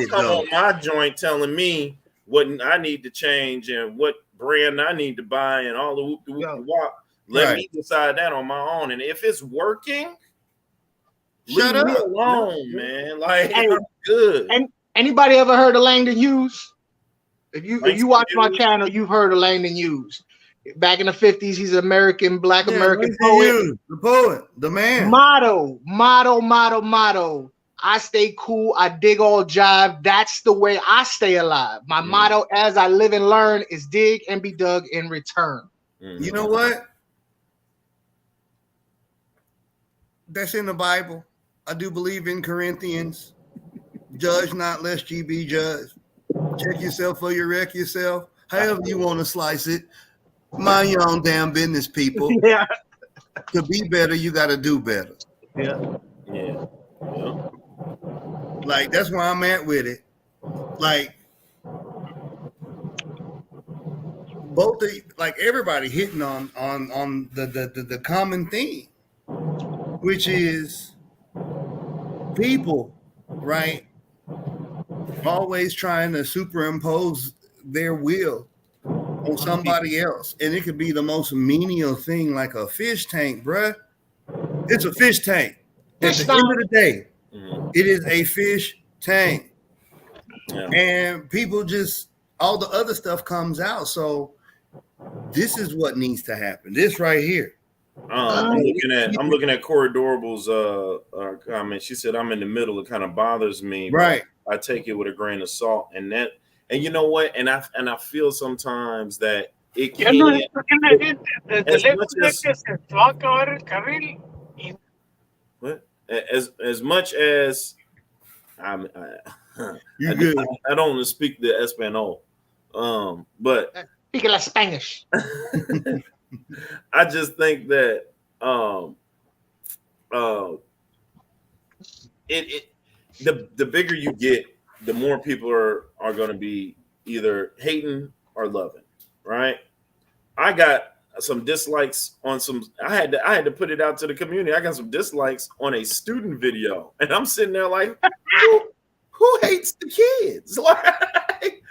come on my joint telling me what I need to change and what brand I need to buy and all the whoop. Let me decide that on my own. And if it's working, leave me alone, man. Like, I'm good. And anybody ever heard of Langdon Hughes? If you watch my channel, you've heard of Langdon Hughes. Back in the 50s, he's an American, Black American poet. The poet, the man. Motto. I stay cool. I dig all jive. That's the way I stay alive. My motto as I live and learn is dig and be dug in return. You know what? That's in the Bible. I do believe in Corinthians. Judge not lest ye be judged. Check yourself or you wreck yourself. However you want to slice it. Mind your own damn business, people. Yeah. To be better, you got to do better. Yeah. Like, that's where I'm at with it. Like, both the, like, everybody hitting on the common theme, which is people, right? Always trying to superimpose their will on somebody else. And it could be the most menial thing, like a fish tank, bruh. It's a fish tank. At the end of the day, it is a fish tank. Yeah. And people just, all the other stuff comes out. So this is what needs to happen. This right here. I'm looking at Corey Dorable's comment. She said, I'm in the middle. It kind of bothers me. Right. I take it with a grain of salt. And you know what? And I feel sometimes that it can as much as you good. I don't want to speak the Espanol. But speaking like Spanish. I just think that the bigger you get, the more people are going to be either hating or loving, right? I got some dislikes on some. I had to put it out to the community. I got some dislikes on a student video, and I'm sitting there like, who hates the kids? Like,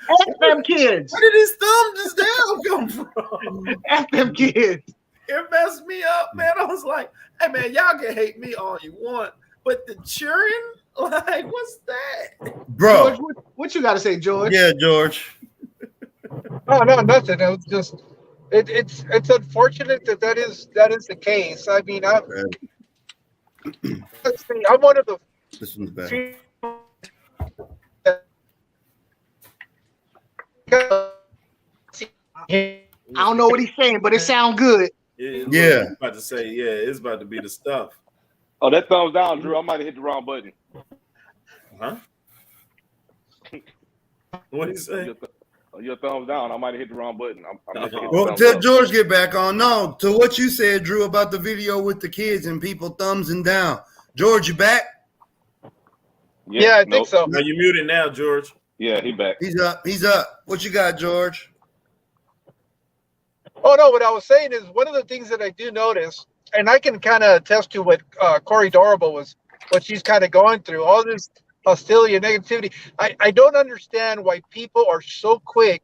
F them kids. Where did his thumbs down come from? F them kids. It messed me up, man. I was like, hey, man, y'all can hate me all you want, but the cheering, like, what's that? Bro. George, what you got to say, George? Yeah, George. No, nothing. It was just, it's unfortunate that is the case. I mean, I'm one of the. This one's bad. I don't know what he's saying, but it sounds good. Yeah. About to say, yeah, it's about to be the stuff. Oh, that thumbs down, Drew. I might have hit the wrong button. Huh? What did you say? Your thumbs down. I might have hit the wrong button. Well, tell George get back on. No, to what you said, Drew, about the video with the kids and people thumbsing down. George, you back? Yeah, I think so. Now you muted now, George. Yeah, he back. He's up. What you got, George? Oh, no, what I was saying is one of the things that I do notice, and I can kind of attest to what Corey Dorable what she's kind of going through, all this hostility and negativity. I don't understand why people are so quick,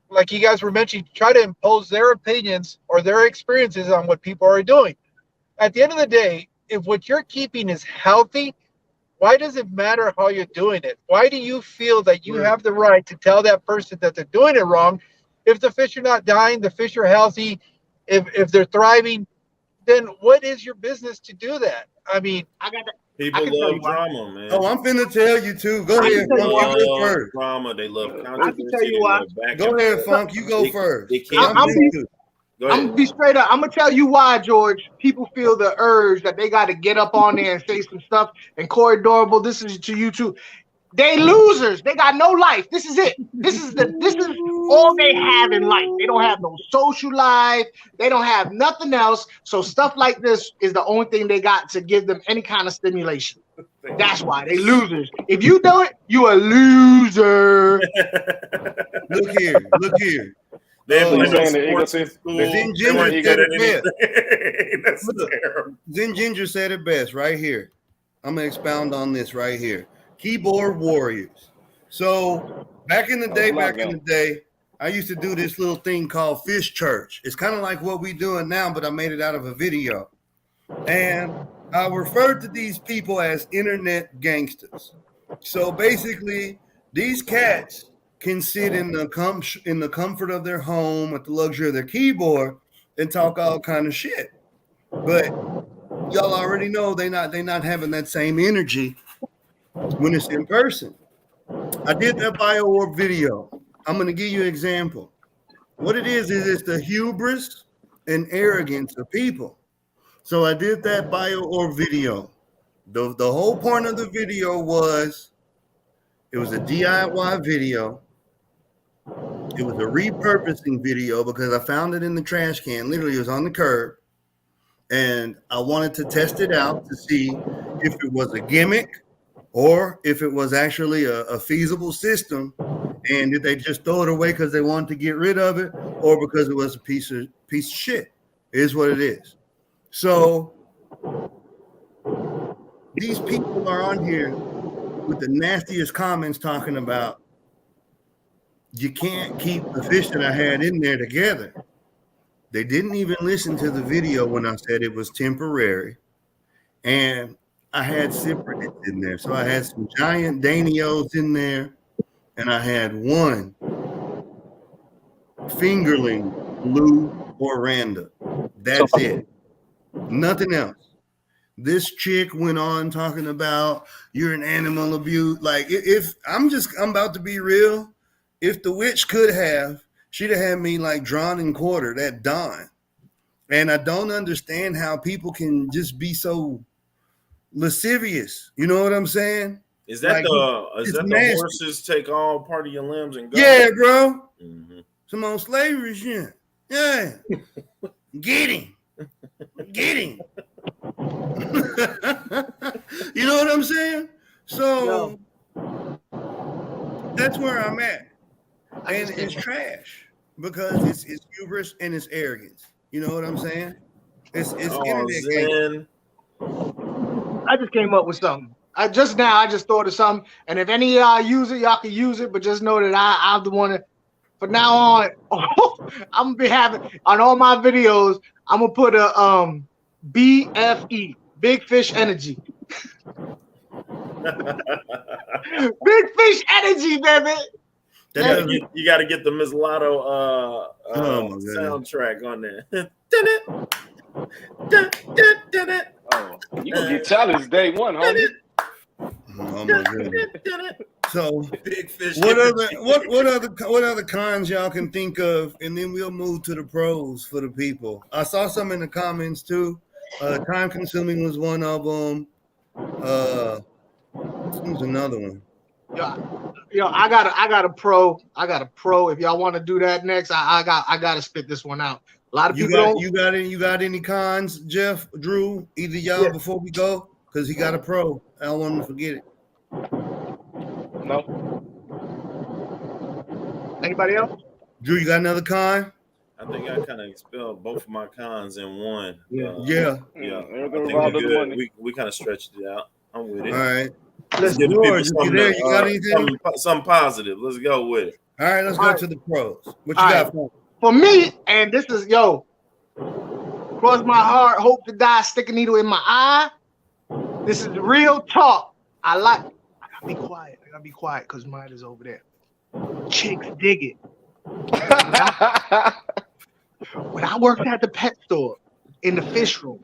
like you guys were mentioning, try to impose their opinions or their experiences on what people are doing. At the end of the day, if what you're keeping is healthy, why does it matter how you're doing it? Why do you feel that you have the right to tell that person that they're doing it wrong? If the fish are not dying, the fish are healthy, if they're thriving, then what is your business to do that? I mean, people love drama, man. Oh, I'm finna tell you too. Go ahead, Funk. You go first. Drama, they love controversy. I can tell you why. Go ahead, Funk. You go first. I'm gonna be straight up. I'm gonna tell you why, George. People feel the urge that they got to get up on there and say some stuff. And Corey Dorable, this is to you too. They losers. They got no life. This is it. This is all they have in life. They don't have no social life. They don't have nothing else. So stuff like this is the only thing they got to give them any kind of stimulation. That's why they losers. If you do it, you a loser. Look here. Zen Ginger said it best right here. I'm gonna expound on this right here. Keyboard warriors. So back in the day, I used to do this little thing called Fish Church. It's kind of like what we're doing now, but I made it out of a video. And I referred to these people as internet gangsters. So basically, these cats can sit in the comfort of their home with the luxury of their keyboard and talk all kind of shit. But y'all already know they not having that same energy when it's in person. I did that BioOrb video. I'm going to give you an example. What it is it's the hubris and arrogance of people. So I did that BioOrb video. The whole point of the video was it was a DIY video. It was a repurposing video because I found it in the trash can. Literally, it was on the curb. And I wanted to test it out to see if it was a gimmick or if it was actually a feasible system. And did they just throw it away because they wanted to get rid of it or because it was a piece of shit? It is what it is. So these people are on here with the nastiest comments talking about you can't keep the fish that I had in there together. They didn't even listen to the video when I said it was temporary. And I had cyprinids in there. So I had some giant Danios in there. And I had one fingerling blue oranda. That's it. Nothing else. This chick went on talking about you're an animal abuse. Like if I'm about to be real. If the witch could have, she'd have had me like drawn and quartered at dawn. And I don't understand how people can just be so lascivious. You know what I'm saying? Is that like, the horses take all part of your limbs and go? Yeah, bro. Mm-hmm. Some old slavery shit. Yeah. Get him. Get him. You know what I'm saying? So that's where I'm at. And it's trash because it's hubris and it's arrogance. You know what I'm saying? It's internet. I just came up with something. I just thought of something. And if any of y'all use it, y'all can use it. But just know that I'm the one that, from now on, I'm gonna be having on all my videos. I'm gonna put a BFE, Big Fish Energy. Big Fish Energy, baby. You got to get the Miss Lotto soundtrack on there. You gonna get challenged day one, homie. Oh my goodness. So Big Fish. What other cons y'all can think of, and then we'll move to the pros for the people. I saw some in the comments too. Time consuming was one of them. There's another one. Yo, I got a pro. If y'all want to do that next, I got to spit this one out. A lot of people you got any cons, Jeff, Drew, either y'all before we go? Because he got a pro. I don't want him to forget it. No. Anybody else? Drew, you got another con? I think I kind of expelled both of my cons in one. Yeah. I think we kind of stretched it out. I'm with it. All right. Let's get you got anything? Something positive. Let's go with it. All right, let's go to the pros. What you got for me? And this is cross my heart, hope to die, stick a needle in my eye. This is real talk. I gotta be quiet. I gotta be quiet because mine is over there. Chicks dig it. When I worked at the pet store in the fish room,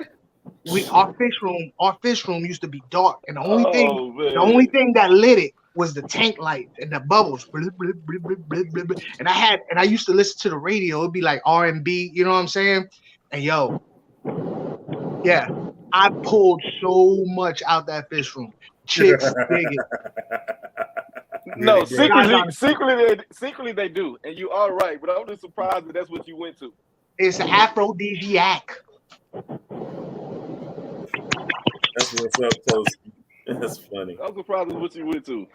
our fish room used to be dark, and the only thing that lit it was the tank lights and the bubbles. And I used to listen to the radio. It'd be like R&B, you know what I'm saying? And I pulled so much out that fish room. Chicks dig it. No, secretly they do, and you are right. But I'm just surprised that that's what you went to. It's an aphrodisiac. That's what's up, Toasty. That's funny. I'm surprised with what you went to.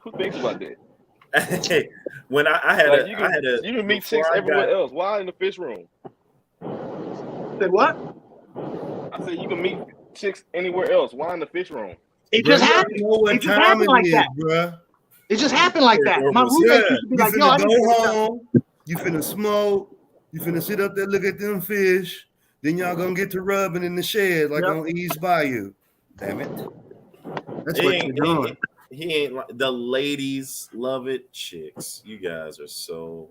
Who thinks about that? Hey, when I had a you can meet chicks everywhere else. Why in the fish room? Said what? I said you can meet chicks anywhere else. Why in the fish room? It just happened. It just happened like that, bro. It just happened like that. My roommate used to be like, "Yo, I go home. You finna smoke. You finna sit up there, look at them fish. Then y'all gonna get to rubbing in the shed like on East Bayou. Damn it. That's what you're doing. He ain't like the ladies love it. Chicks, you guys are so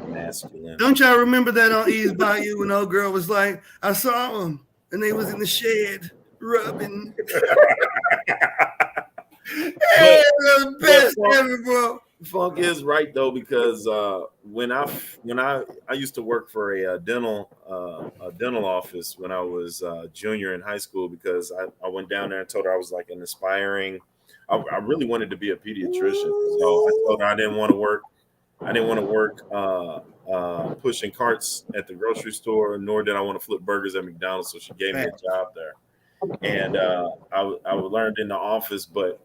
masculine. Don't y'all remember that on East Bayou when old girl was like, I saw him and they was in the shed rubbing. Hey, the best ever, bro. Funk is right though, because when I used to work for a dental office when I was junior in high school, because I went down there and told her I was like an aspiring. I really wanted to be a pediatrician, so I told her I didn't want to work. I didn't want to work pushing carts at the grocery store, nor did I want to flip burgers at McDonald's. So she gave me a job there, and I learned in the office, but.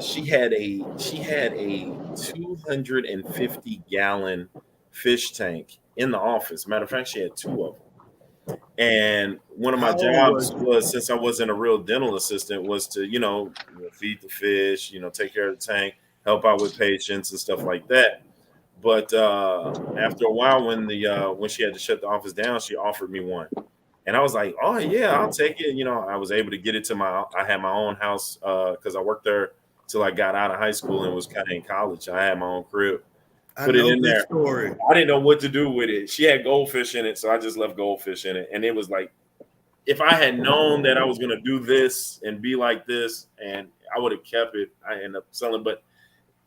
She had a 250-gallon fish tank in the office. Matter of fact, she had 2 of them. And one of my jobs was, since I wasn't a real dental assistant, was to feed the fish, take care of the tank, help out with patients and stuff like that. But after a while, when she had to shut the office down, she offered me one. And I was like, oh, yeah, I'll take it. I was able to get it to I had my own house because I worked there till I got out of high school and was kind of in college. I had my own crib. Put it in there. Story. I didn't know what to do with it. She had goldfish in it, so I just left goldfish in it. And it was like, if I had known that I was going to do this and be like this, and I would have kept it, I ended up selling. But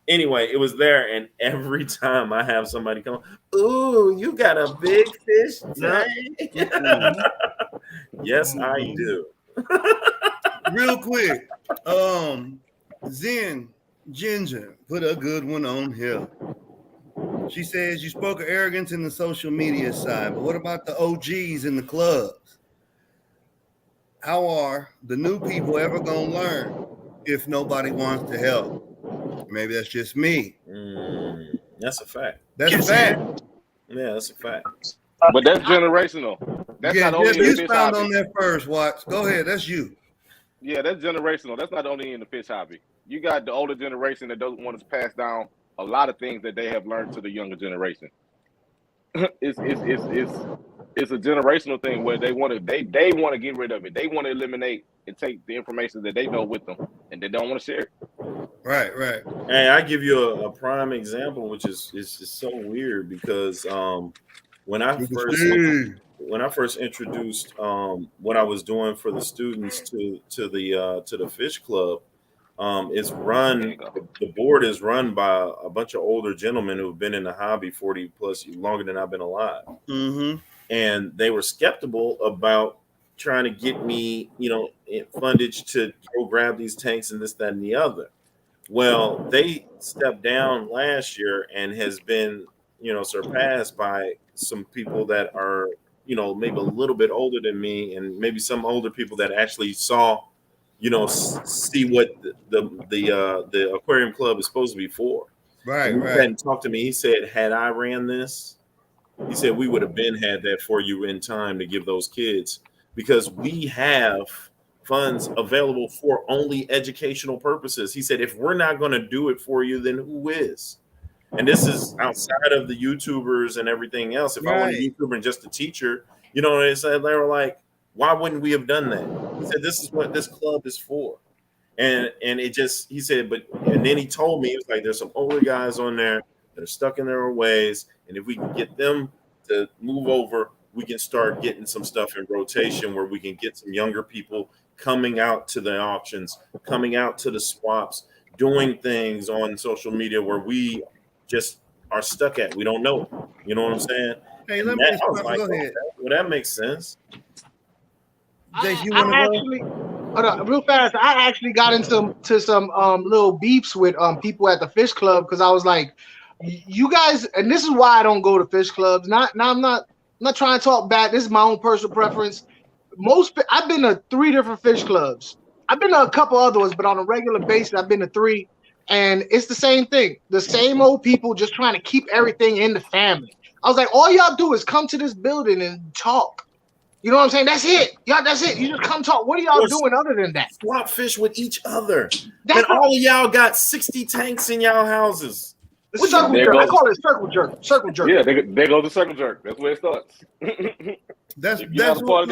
anyway, it was there, and every time I have somebody come, ooh, you got a big fish tank? Yes, I do. Real quick, Zen Ginger put a good one on here. She says you spoke of arrogance in the social media side, but what about the OGs in the clubs? How are the new people ever gonna learn if nobody wants to help? Maybe that's just me. That's a fact. That's a fact. Yeah, that's a fact. But that's generational. That's not only in the fish found hobby. On that first, Watts. Go ahead. That's you. Yeah, that's generational. That's not only in the fish hobby. You got the older generation that doesn't want to pass down a lot of things that they have learned to the younger generation. It's a generational thing where they want to get rid of it. They want to eliminate and take the information that they know with them, and they don't want to share it. Right. And I give you a prime example, which is just so weird, because when I first introduced what I was doing for the students to the fish club, the board is run by a bunch of older gentlemen who've been in the hobby 40 plus longer than I've been alive. Mm-hmm. And they were skeptical about trying to get me, fundage to go grab these tanks and this, that, and the other. Well, they stepped down last year and has been, surpassed by some people that are, maybe a little bit older than me, and maybe some older people that actually saw, see what the aquarium club is supposed to be for. Right. He hadn't talked to me. He said, had I ran this, he said, we would have had that for you in time to give those kids, because we have funds available for only educational purposes. He said, if we're not going to do it for you, then who is? And this is outside of the YouTubers and everything else. If I want a YouTuber and just a teacher, they said, they were like, why wouldn't we have done that? He said, this is what this club is for. And it just, he said, and then he told me, he was like, there's some older guys on there that are stuck in their ways. And if we can get them to move over, we can start getting some stuff in rotation where we can get some younger people coming out to the auctions, coming out to the swaps, doing things on social media where we just are stuck at. We don't know it. You know what I'm saying? Hey, go ahead. Well, that makes sense. Jake, you want to go? Real fast. I actually got into some little beefs with people at the fish club, because I was like, you guys, and this is why I don't go to fish clubs. I'm not trying to talk bad. This is my own personal preference. I've been to 3 different fish clubs. I've been to a couple other ones, but on a regular basis, I've been to 3, and it's the same thing. The same old people just trying to keep everything in the family. I was like, all y'all do is come to this building and talk. You know what I'm saying? That's it. Yeah, that's it. You just come talk. What are y'all doing other than that? Swap fish with each other. And all of y'all got 60 tanks in y'all houses. Circle jerk. I call it circle jerk. Circle jerk. Yeah, there goes the circle jerk. That's where it starts. That's what.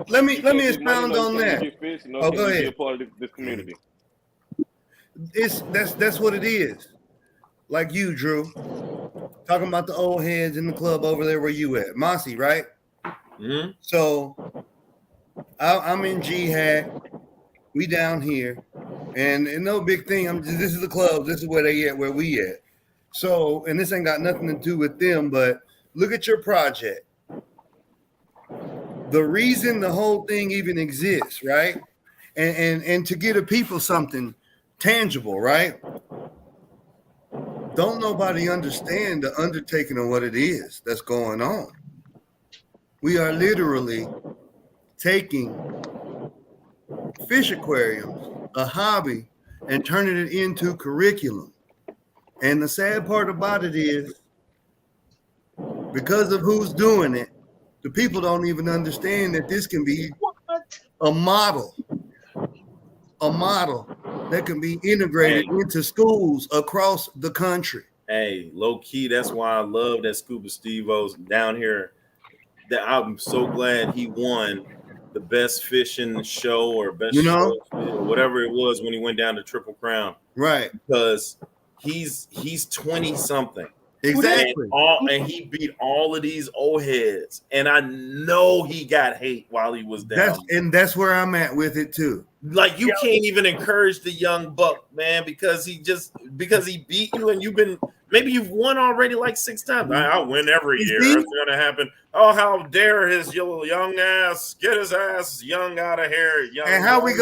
Let me expound on that. Fish, go ahead. Be a part of this community. That's what it is. Like you, Drew, talking about the old heads in the club over there where you at, Mossy, right? Mm-hmm. So I'm in G-Hack. We down here, and no big thing. This is the club. This is where they at, where we at. So, and this ain't got nothing to do with them, but look at your project. The reason the whole thing even exists, right? And to give the people something tangible, right? Don't nobody understand the undertaking of what it is that's going on. We are literally taking fish aquariums, a hobby, and turning it into curriculum. And the sad part about it is, because of who's doing it, the people don't even understand that this can be a model that can be integrated into schools across the country. Hey, low key, that's why I love that Scuba Steve-O's down here. That I'm so glad he won the best fishing show or best show or whatever it was when he went down to Triple Crown. Right. Because he's 20 something. Exactly. And he beat all of these old heads. And I know he got hate while he was down. That's where I'm at with it too. Like you can't even encourage the young buck, man, because he beat you and you've won already like 6 times. I win every year. That's gonna happen. Oh, how dare his young ass get his ass young out of here. And how we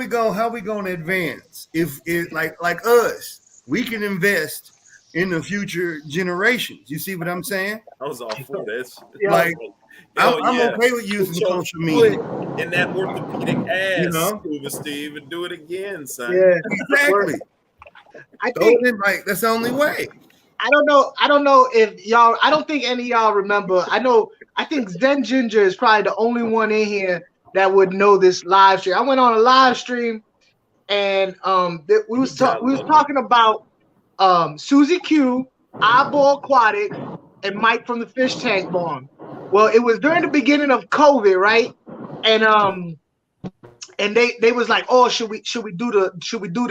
gonna advance? If it like us, we can invest in the future generations. You see what I'm saying? I was all for this. Like I'm okay with using social media in that orthopedic ass, Scuba Steve, and do it again, son. Yeah, exactly. I think that's the only way. I don't know if y'all. I don't think any of y'all remember. I think Zen Ginger is probably the only one in here that would know this live stream. I went on a live stream, and we was talking about Susie Q, Eyeball Aquatic, and Mike from the Fish Tank Barn. Well, it was during the beginning of COVID, right? And they was like, oh, should we do this show? Should we do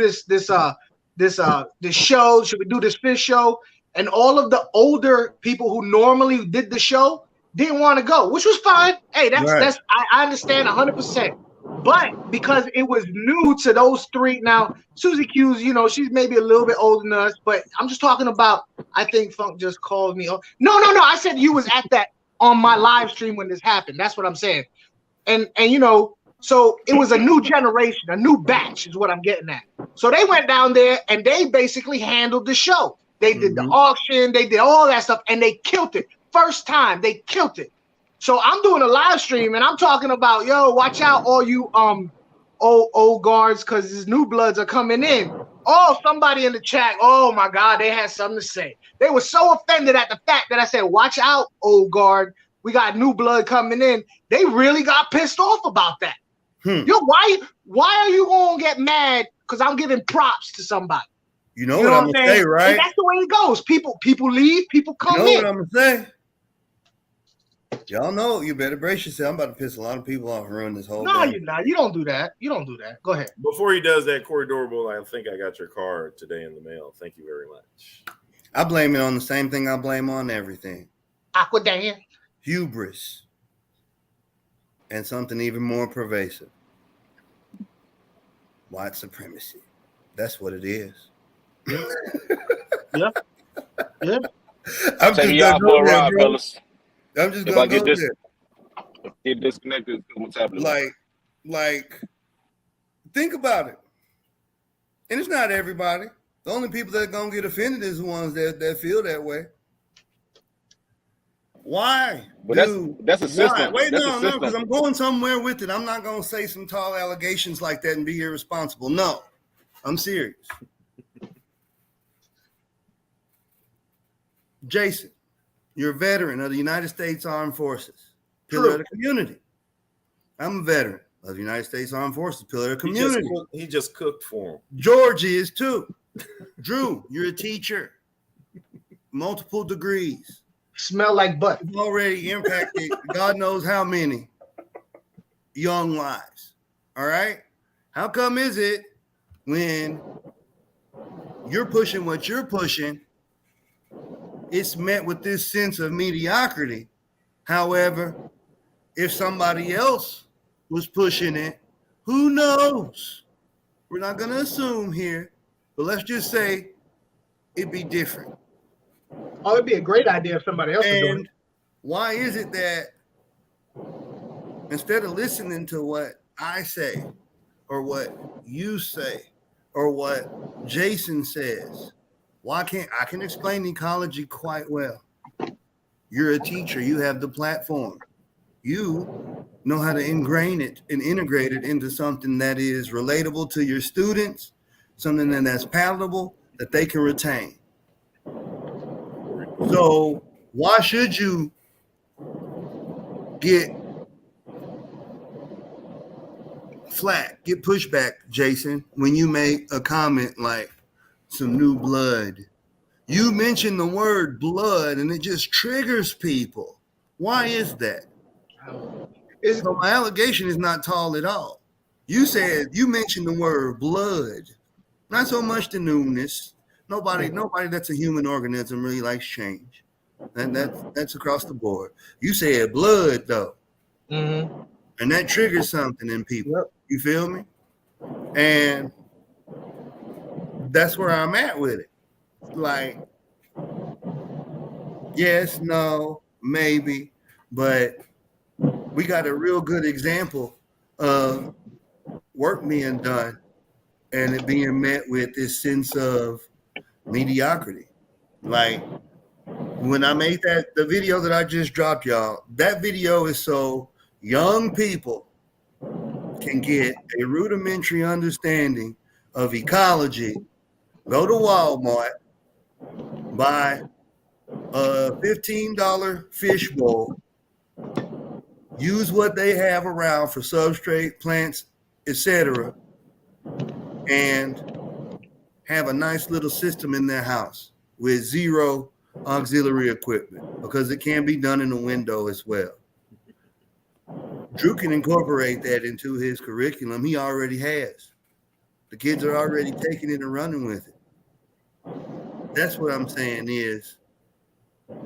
this fish show? And all of the older people who normally did the show didn't want to go, which was fine. Hey, I understand 100%. But because it was new to those three, now Susie Q's, she's maybe a little bit older than us, but I'm just talking about. I think Funk just called me. Oh, no. I said you was at that on my live stream when this happened. That's what I'm saying. And so it was a new generation, a new batch is what I'm getting at. So they went down there and they basically handled the show. They did the auction, they did all that stuff, and they killed it. First time they killed it. So I'm doing a live stream and I'm talking about, yo, watch out, all you old guards, because these new bloods are coming in. Oh, somebody in the chat, oh my God, they had something to say. They were so offended at the fact that I said, watch out, old guard. We got new blood coming in. They really got pissed off about that. Yo, why are you gonna get mad because I'm giving props to somebody? You know what I'm gonna say, right? And that's the way it goes. People leave, people come in. You know what I'm gonna say? Y'all know you better brace yourself. I'm about to piss a lot of people off and ruin this whole No, thing. you're not. You don't do that. Go ahead. Before he does that, Corey Dorable, I think I got your card today in the mail. Thank you very much. I blame it on the same thing I blame on everything. Aquadan. Hubris. And something even more pervasive. White supremacy. That's what it is. Yeah. I'm just y'all for a ride, fellas. I'm just gonna go there. Get disconnected. What's happening? Like, think about it. And it's not everybody. The only people that are gonna get offended is the ones that feel that way. Why? But that's a system. Wait, no, because I'm going somewhere with it. I'm not gonna say some tall allegations like that and be irresponsible. No, I'm serious. Jason, you're a veteran of the United States Armed Forces, pillar of the community. I'm a veteran of the United States Armed Forces, pillar of the community. He just cooked for him. George is too. Drew, you're a teacher, multiple degrees. Smell like butt. You've already impacted God knows how many young lives. All right? How come is it when you're pushing what you're pushing, it's met with this sense of mediocrity. However, if somebody else was pushing it, who knows? We're not going to assume here, but let's just say it'd be different. Oh, it'd be a great idea if somebody else was doing it. Why is it that instead of listening to what I say or what you say or what Jason says, why can't I can explain ecology quite well? You're a teacher. You have the platform. You know how to ingrain it and integrate it into something that is relatable to your students, something that's palatable that they can retain. So why should you get flat, get pushback, Jason, when you make a comment like some new blood? You mention the word blood and it just triggers people. Why is that? So my allegation is not tall at all. You said you mentioned the word blood, not so much the newness. Nobody that's a human organism really likes change. And that's across the board. You said blood though. Mm-hmm. And that triggers something in people. Yep. You feel me? And that's where I'm at with it. Like, yes, no, maybe, but we got a real good example of work being done and it being met with this sense of mediocrity. Like when I made the video that I just dropped, y'all, that video is so young people can get a rudimentary understanding of ecology. Go to Walmart, buy a $15 fish bowl, use what they have around for substrate, plants, etc., and have a nice little system in their house with zero auxiliary equipment, because it can be done in a window as well. Drew can incorporate that into his curriculum. He already has. The kids are already taking it and running with it. That's what I'm saying is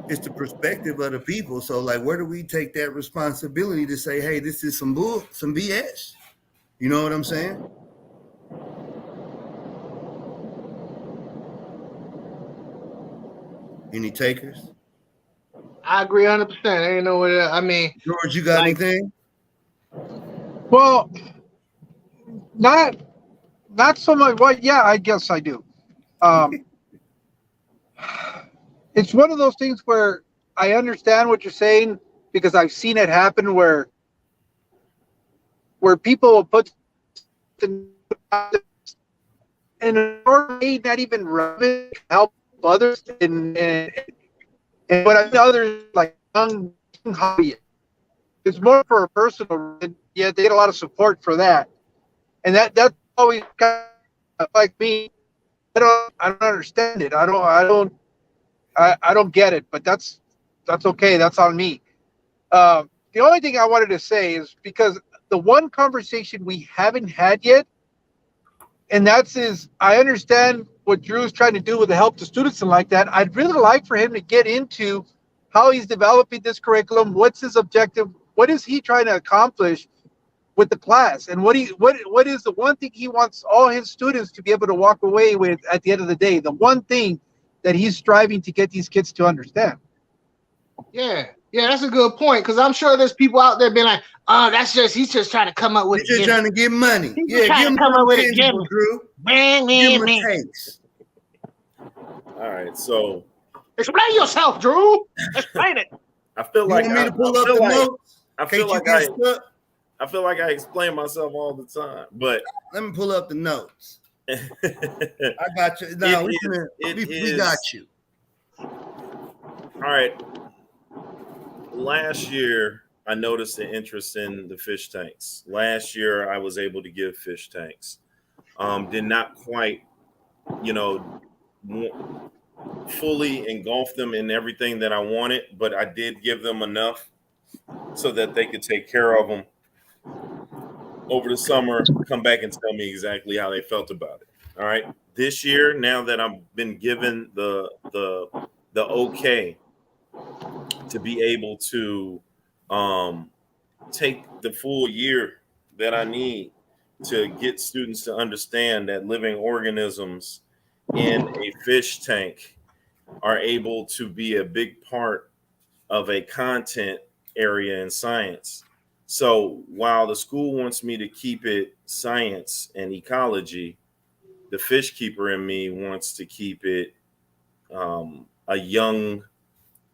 it's the perspective of the people. So like, where do we take that responsibility to say, hey, this is some BS? You know what I'm saying? Any takers? I agree 100%. I ain't know what I mean. George, you got anything? Well, not so much. Well, yeah, I guess I do. It's one of those things where I understand what you're saying because I've seen it happen where people will put in an order not even relevant, help others and what I mean others like young hobbyists. It's more for a personal. Yeah, they get a lot of support for that, and that's always kind of like me. I don't understand it. I don't get it. But that's okay. That's on me. The only thing I wanted to say is because the one conversation we haven't had yet, and is I understand what Drew's trying to do with the help to students and like that. I'd really like for him to get into how he's developing this curriculum. What's his objective? What is he trying to accomplish with the class? And what is the one thing he wants all his students to be able to walk away with at the end of the day? The one thing that he's striving to get these kids to understand. Yeah, that's a good point, because I'm sure there's people out there being like, "Oh, he's just trying to come up with. He's just trying to get money. He's trying to come up with a gimmick, Drew. Man. All right, so explain yourself, Drew. Explain it. I feel like you want me to pull up the notes? I feel like I explain myself all the time, but let me pull up the notes. I got you. No, we got you. All right. Last year, I noticed an interest in the fish tanks. Last year, I was able to give fish tanks. Did not quite, fully engulf them in everything that I wanted, but I did give them enough so that they could take care of them over the summer, come back and tell me exactly how they felt about it. All right. This year, now that I've been given the okay to be able to take the full year that I need to get students to understand that living organisms in a fish tank are able to be a big part of a content area in science. So while the school wants me to keep it science and ecology, the fish keeper in me wants to keep it a young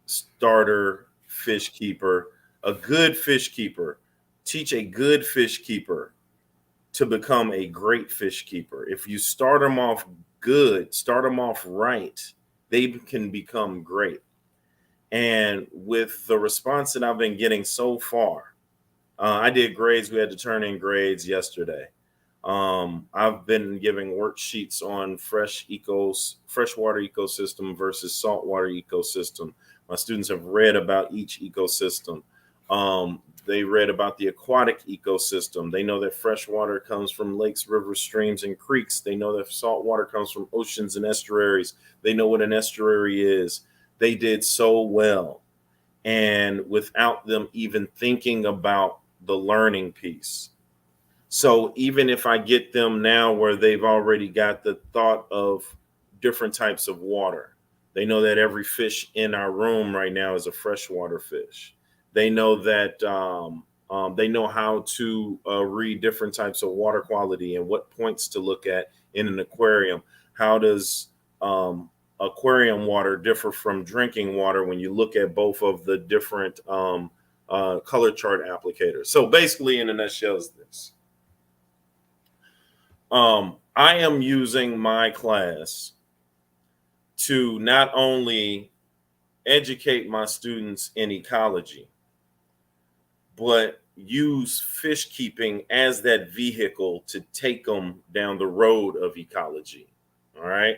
starter fish keeper, a good fish keeper. Teach a good fish keeper to become a great fish keeper. If you start them off good, start them off right, they can become great. And with the response that I've been getting so far, I did grades. We had to turn in grades yesterday. I've been giving worksheets on freshwater ecosystem versus saltwater ecosystem. My students have read about each ecosystem. They read about the aquatic ecosystem. They know that freshwater comes from lakes, rivers, streams, and creeks. They know that saltwater comes from oceans and estuaries. They know what an estuary is. They did so well. And without them even thinking about the learning piece. So even if I get them now where they've already got the thought of different types of water, they know that every fish in our room right now is a freshwater fish. They know that they know how to read different types of water quality and what points to look at in an aquarium. How does aquarium water differ from drinking water when you look at both of the different color chart applicators? So basically, in a nutshell, is this. I am using my class to not only educate my students in ecology, but use fish keeping as that vehicle to take them down the road of ecology. All right.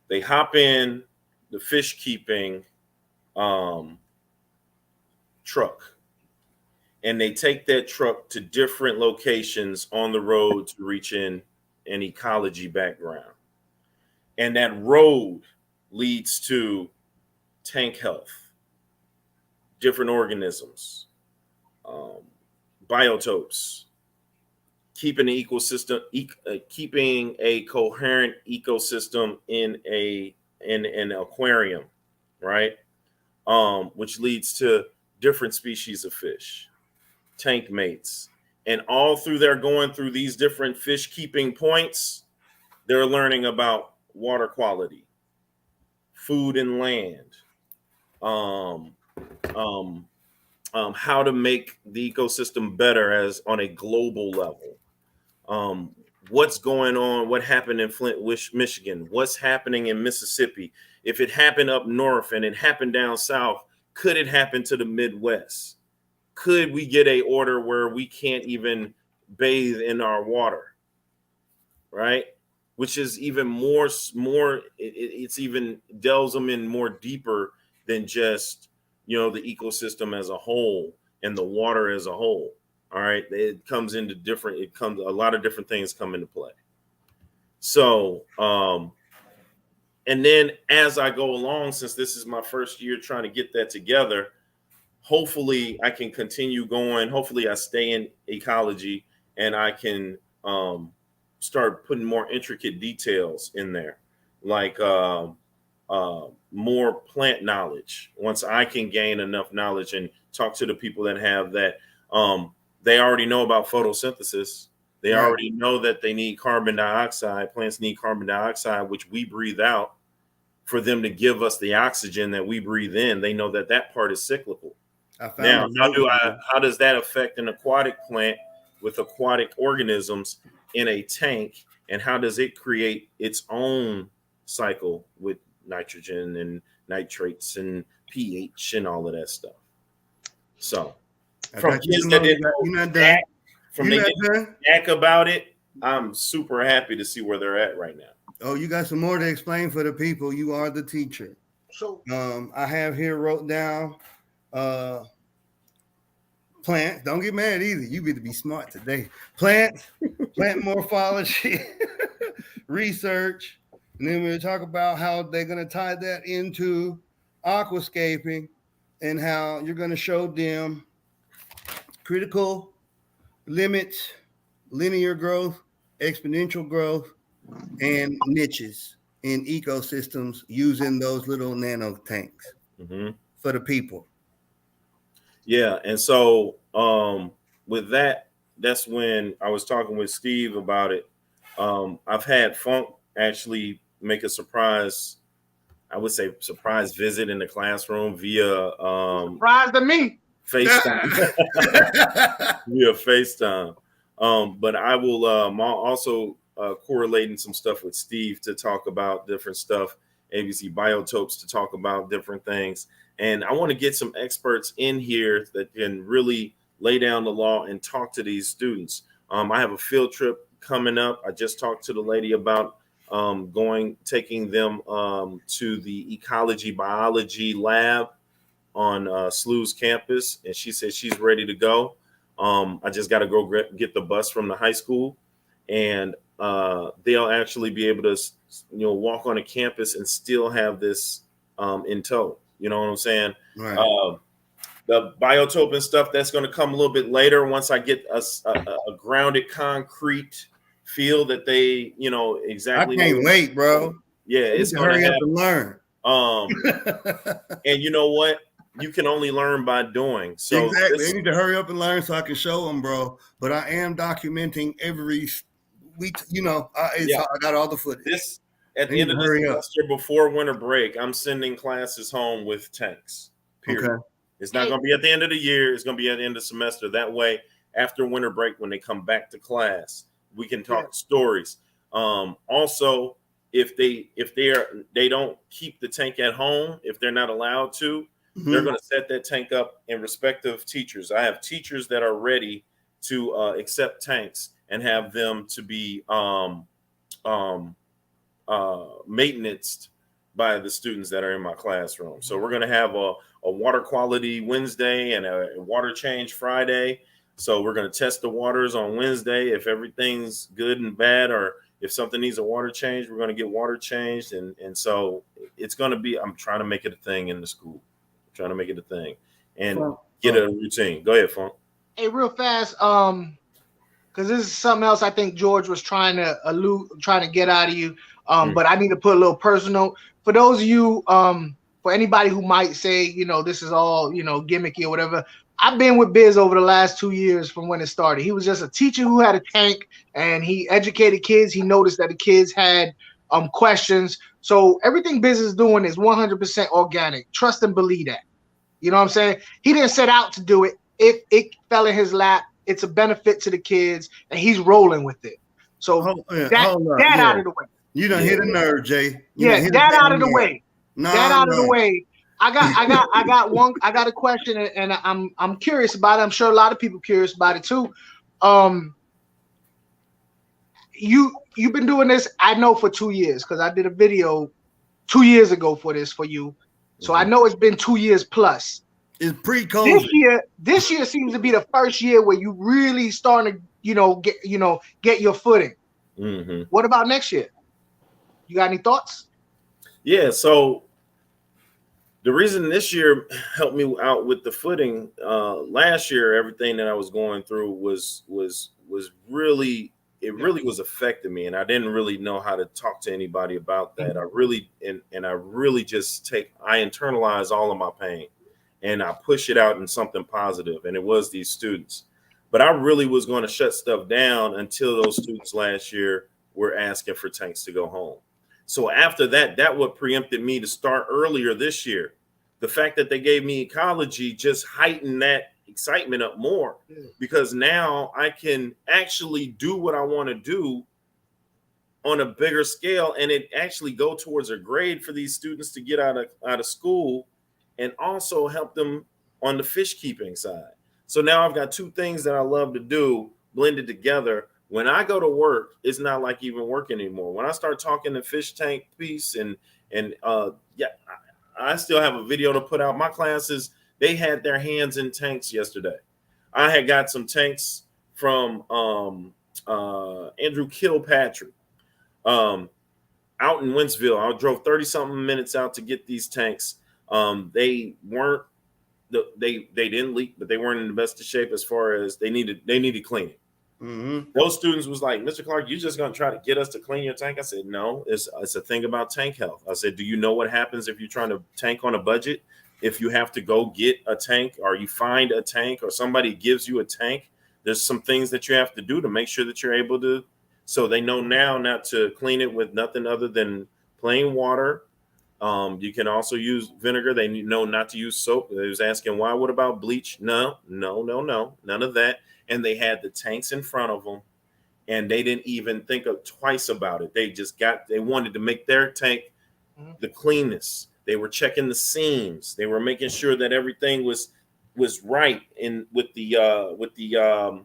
They hop in the fish keeping truck, and they take that truck to different locations on the road to reach in an ecology background. And that road leads to tank health, different organisms, biotopes, keeping an ecosystem, keeping a coherent ecosystem in an aquarium, right? Which leads to different species of fish, tank mates, and all through they're going through these different fish keeping points, they're learning about water quality, food and land, how to make the ecosystem better as on a global level. What's going on, what happened in Flint, Michigan, what's happening in Mississippi. If it happened up north and it happened down south, could it happen to the Midwest? Could we get a order where we can't even bathe in our water, right? Which is even more, it's even delves them in more deeper than just, the ecosystem as a whole and the water as a whole. All right. A lot of different things come into play. So, and then as I go along, since this is my first year trying to get that together, hopefully I can continue going. Hopefully I stay in ecology and I can start putting more intricate details in there, like more plant knowledge. Once I can gain enough knowledge and talk to the people that have that, they already know about photosynthesis. They already know that they need carbon dioxide. Plants need carbon dioxide, which we breathe out, for them to give us the oxygen that we breathe in. They know that part is cyclical. Now, how does that affect an aquatic plant with aquatic organisms in a tank? And how does it create its own cycle with nitrogen and nitrates and pH and all of that stuff? So from kids that didn't know jack about it, I'm super happy to see where they're at right now. Oh, you got some more to explain for the people. You are the teacher. So I have here wrote down plants. Don't get mad either. You get to be smart today. Plant morphology. research, and then we'll talk about how they're going to tie that into aquascaping and how you're going to show them critical limits, linear growth, exponential growth, and niches in ecosystems using those little nano tanks for the people. Yeah, and so with that, that's when I was talking with Steve about it. I've had Funk actually make a surprise, I would say surprise visit in the classroom via surprise to me. FaceTime. Via FaceTime. But I will also correlating some stuff with Steve to talk about different stuff, ABC Biotopes to talk about different things. And I want to get some experts in here that can really lay down the law and talk to these students. I have a field trip coming up. I just talked to the lady about taking them to the ecology biology lab on SLU's campus, and she said she's ready to go. I just got to go get the bus from the high school, and they'll actually be able to, walk on a campus and still have this in tow. You know what I'm saying? Right. The biotope and stuff, that's going to come a little bit later once I get a grounded concrete feel that they, exactly. I can't wait, bro. Yeah, it's going to hurry up and learn. And you know what? You can only learn by doing. So exactly. They need to hurry up and learn so I can show them, bro. But I am documenting every week. I got all the footage. At the end of the semester, before winter break, I'm sending classes home with tanks. Period. Okay. It's not going to be at the end of the year. It's going to be at the end of the semester. That way, after winter break, when they come back to class, we can talk stories. Also, if they don't keep the tank at home, if they're not allowed to, they're going to set that tank up in respective teachers. I have teachers that are ready to accept tanks and have them to be maintenanced by the students that are in my classroom. So we're going to have a water quality Wednesday and a water change Friday. So we're going to test the waters on Wednesday. If everything's good and bad, or if something needs a water change, we're going to get water changed. And so it's going to be, I'm trying to make it a thing in the school. I'm trying to make it a thing and get a routine. Go ahead, Funk. Hey, real fast, because this is something else I think George was trying to get out of you. But I need to put a little personal for those of you, for anybody who might say, this is all, gimmicky or whatever. I've been with Biz over the last 2 years from when it started. He was just a teacher who had a tank and he educated kids. He noticed that the kids had questions. So everything Biz is doing is 100% organic. Trust and believe that. You know what I'm saying? He didn't set out to do it. It fell in his lap. It's a benefit to the kids and he's rolling with it. So that out of the way. You done hit a nerve, Jay. That out of the way. Out of the way. I got a question, and I'm curious about it. I'm sure a lot of people curious about it too. You've been doing this, I know, for 2 years because I did a video 2 years ago for you. So I know it's been 2 years plus. It's pre-COVID. This year seems to be the first year where you really starting to get your footing. Mm-hmm. What about next year? You got any thoughts? Yeah, so the reason this year helped me out with the footing, last year, everything that I was going through was really was affecting me, and I didn't really know how to talk to anybody about that. I really internalize all of my pain and I push it out in something positive, and it was these students. But I really was going to shut stuff down until those students last year were asking for tanks to go home. So after that what preempted me to start earlier this year. The fact that they gave me ecology just heightened that excitement up more, because now I can actually do what I want to do on a bigger scale, and it actually go towards a grade for these students to get out of school, and also help them on the fish keeping side. So now I've got two things that I love to do blended together. When I go to work, it's not like even working anymore. When I start talking the fish tank piece I still have a video to put out. My classes, they had their hands in tanks yesterday. I had got some tanks from Andrew Kilpatrick. Out in Wentzville, I drove 30-something minutes out to get these tanks. They didn't leak, but they weren't in the best of shape as far as they needed cleaning. Mm-hmm. Those students was like, Mr. Clark, you just gonna try to get us to clean your tank? I said, no, it's a thing about tank health. I said, do you know what happens if you're trying to tank on a budget? If you have to go get a tank, or you find a tank, or somebody gives you a tank, there's some things that you have to do to make sure that you're able to. So they know now not to clean it with nothing other than plain water. You can also use vinegar. They know not to use soap. They was asking why. What about bleach? No, none of that. And they had the tanks in front of them, and they didn't even think of twice about it. They wanted to make their tank the cleanest. They were checking the seams. They were making sure that everything was right with the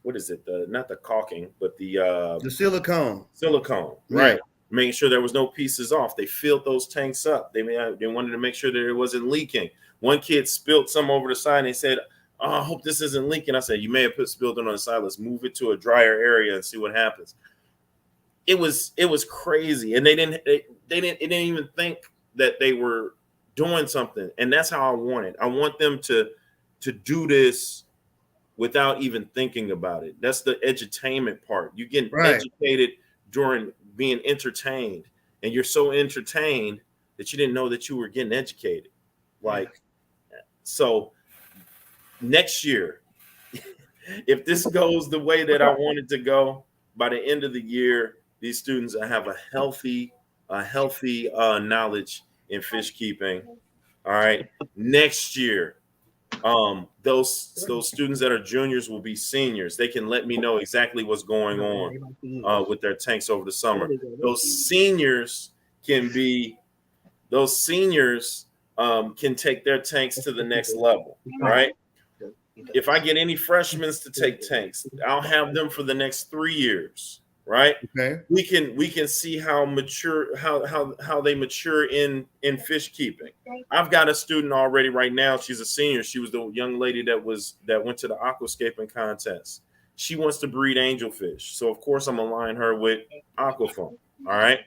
what is it? Not the caulking, but the silicone. Silicone, right? Making sure there was no pieces off. They filled those tanks up. They wanted to make sure that it wasn't leaking. One kid spilled some over the side, and they said, "Oh, I hope this isn't leaking." I said, "You may have spilled it on the side. Let's move it to a drier area and see what happens." It was crazy, and they didn't even think that they were doing something. And that's how I want it. I want them to do this without even thinking about it. That's the edutainment part. You get educated during being entertained, and you're so entertained that you didn't know that you were getting educated. So next year, if this goes the way that I want it to go, by the end of the year, these students have a healthy knowledge in fish keeping. All right. Next year, those students that are juniors will be seniors. They can let me know exactly what's going on with their tanks over the summer. Those seniors can take their tanks to the next level, right? If I get any freshmen to take tanks, I'll have them for the next 3 years, right? Okay. We can see how they mature in fish keeping. I've got a student already right now. She's a senior. She was the young lady that went to the aquascaping contest. She wants to breed angelfish, so of course I'm aligning her with Aquafoam. All right.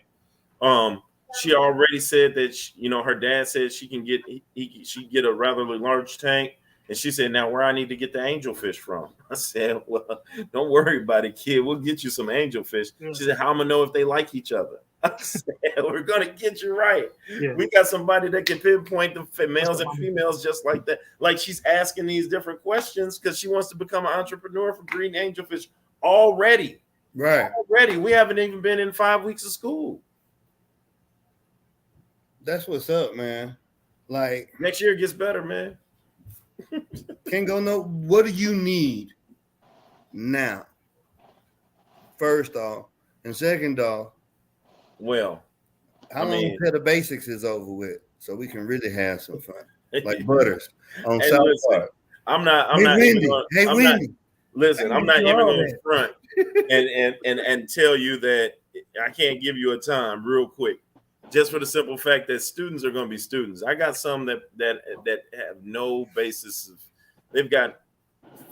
She already said that her dad said she can get a rather large tank. And she said, now where I need to get the angelfish from? I said, well, don't worry about it, kid. We'll get you some angelfish. She said, how am I gonna know if they like each other? I said, we're gonna get you right. Yeah. We got somebody that can pinpoint the males and females just like that. Like, she's asking these different questions because she wants to become an entrepreneur for breeding angelfish already. Right. Already. We haven't even been in 5 weeks of school. That's what's up, man. Like, next year gets better, man. Kingo, no, what do you need now? First off, and second off, well, how long until the basics is over with, so we can really have some fun, like Butters on South Park. I'm not even going to front and tell you that I can't give you a time real quick. Just for the simple fact that students are going to be students. I got some that have no basis of. They've got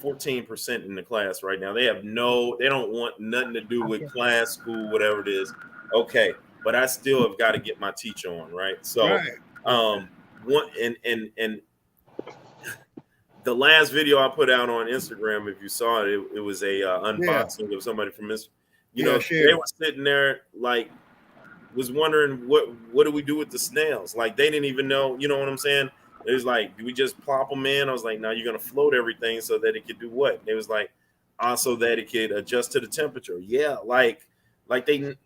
14% in the class right now. They don't want nothing to do with class, school, whatever it is. Okay, but I still have got to get my teacher on, right? So, and the last video I put out on Instagram, if you saw it, it was a unboxing of somebody from this. They were sitting there like. Was wondering what do we do with the snails? Like, they didn't even know, you know what I'm saying? It was like, do we just plop them in? I was like, no, you're gonna float everything so that it could do what? And it was like, so that it could adjust to the temperature. Yeah, like they, man,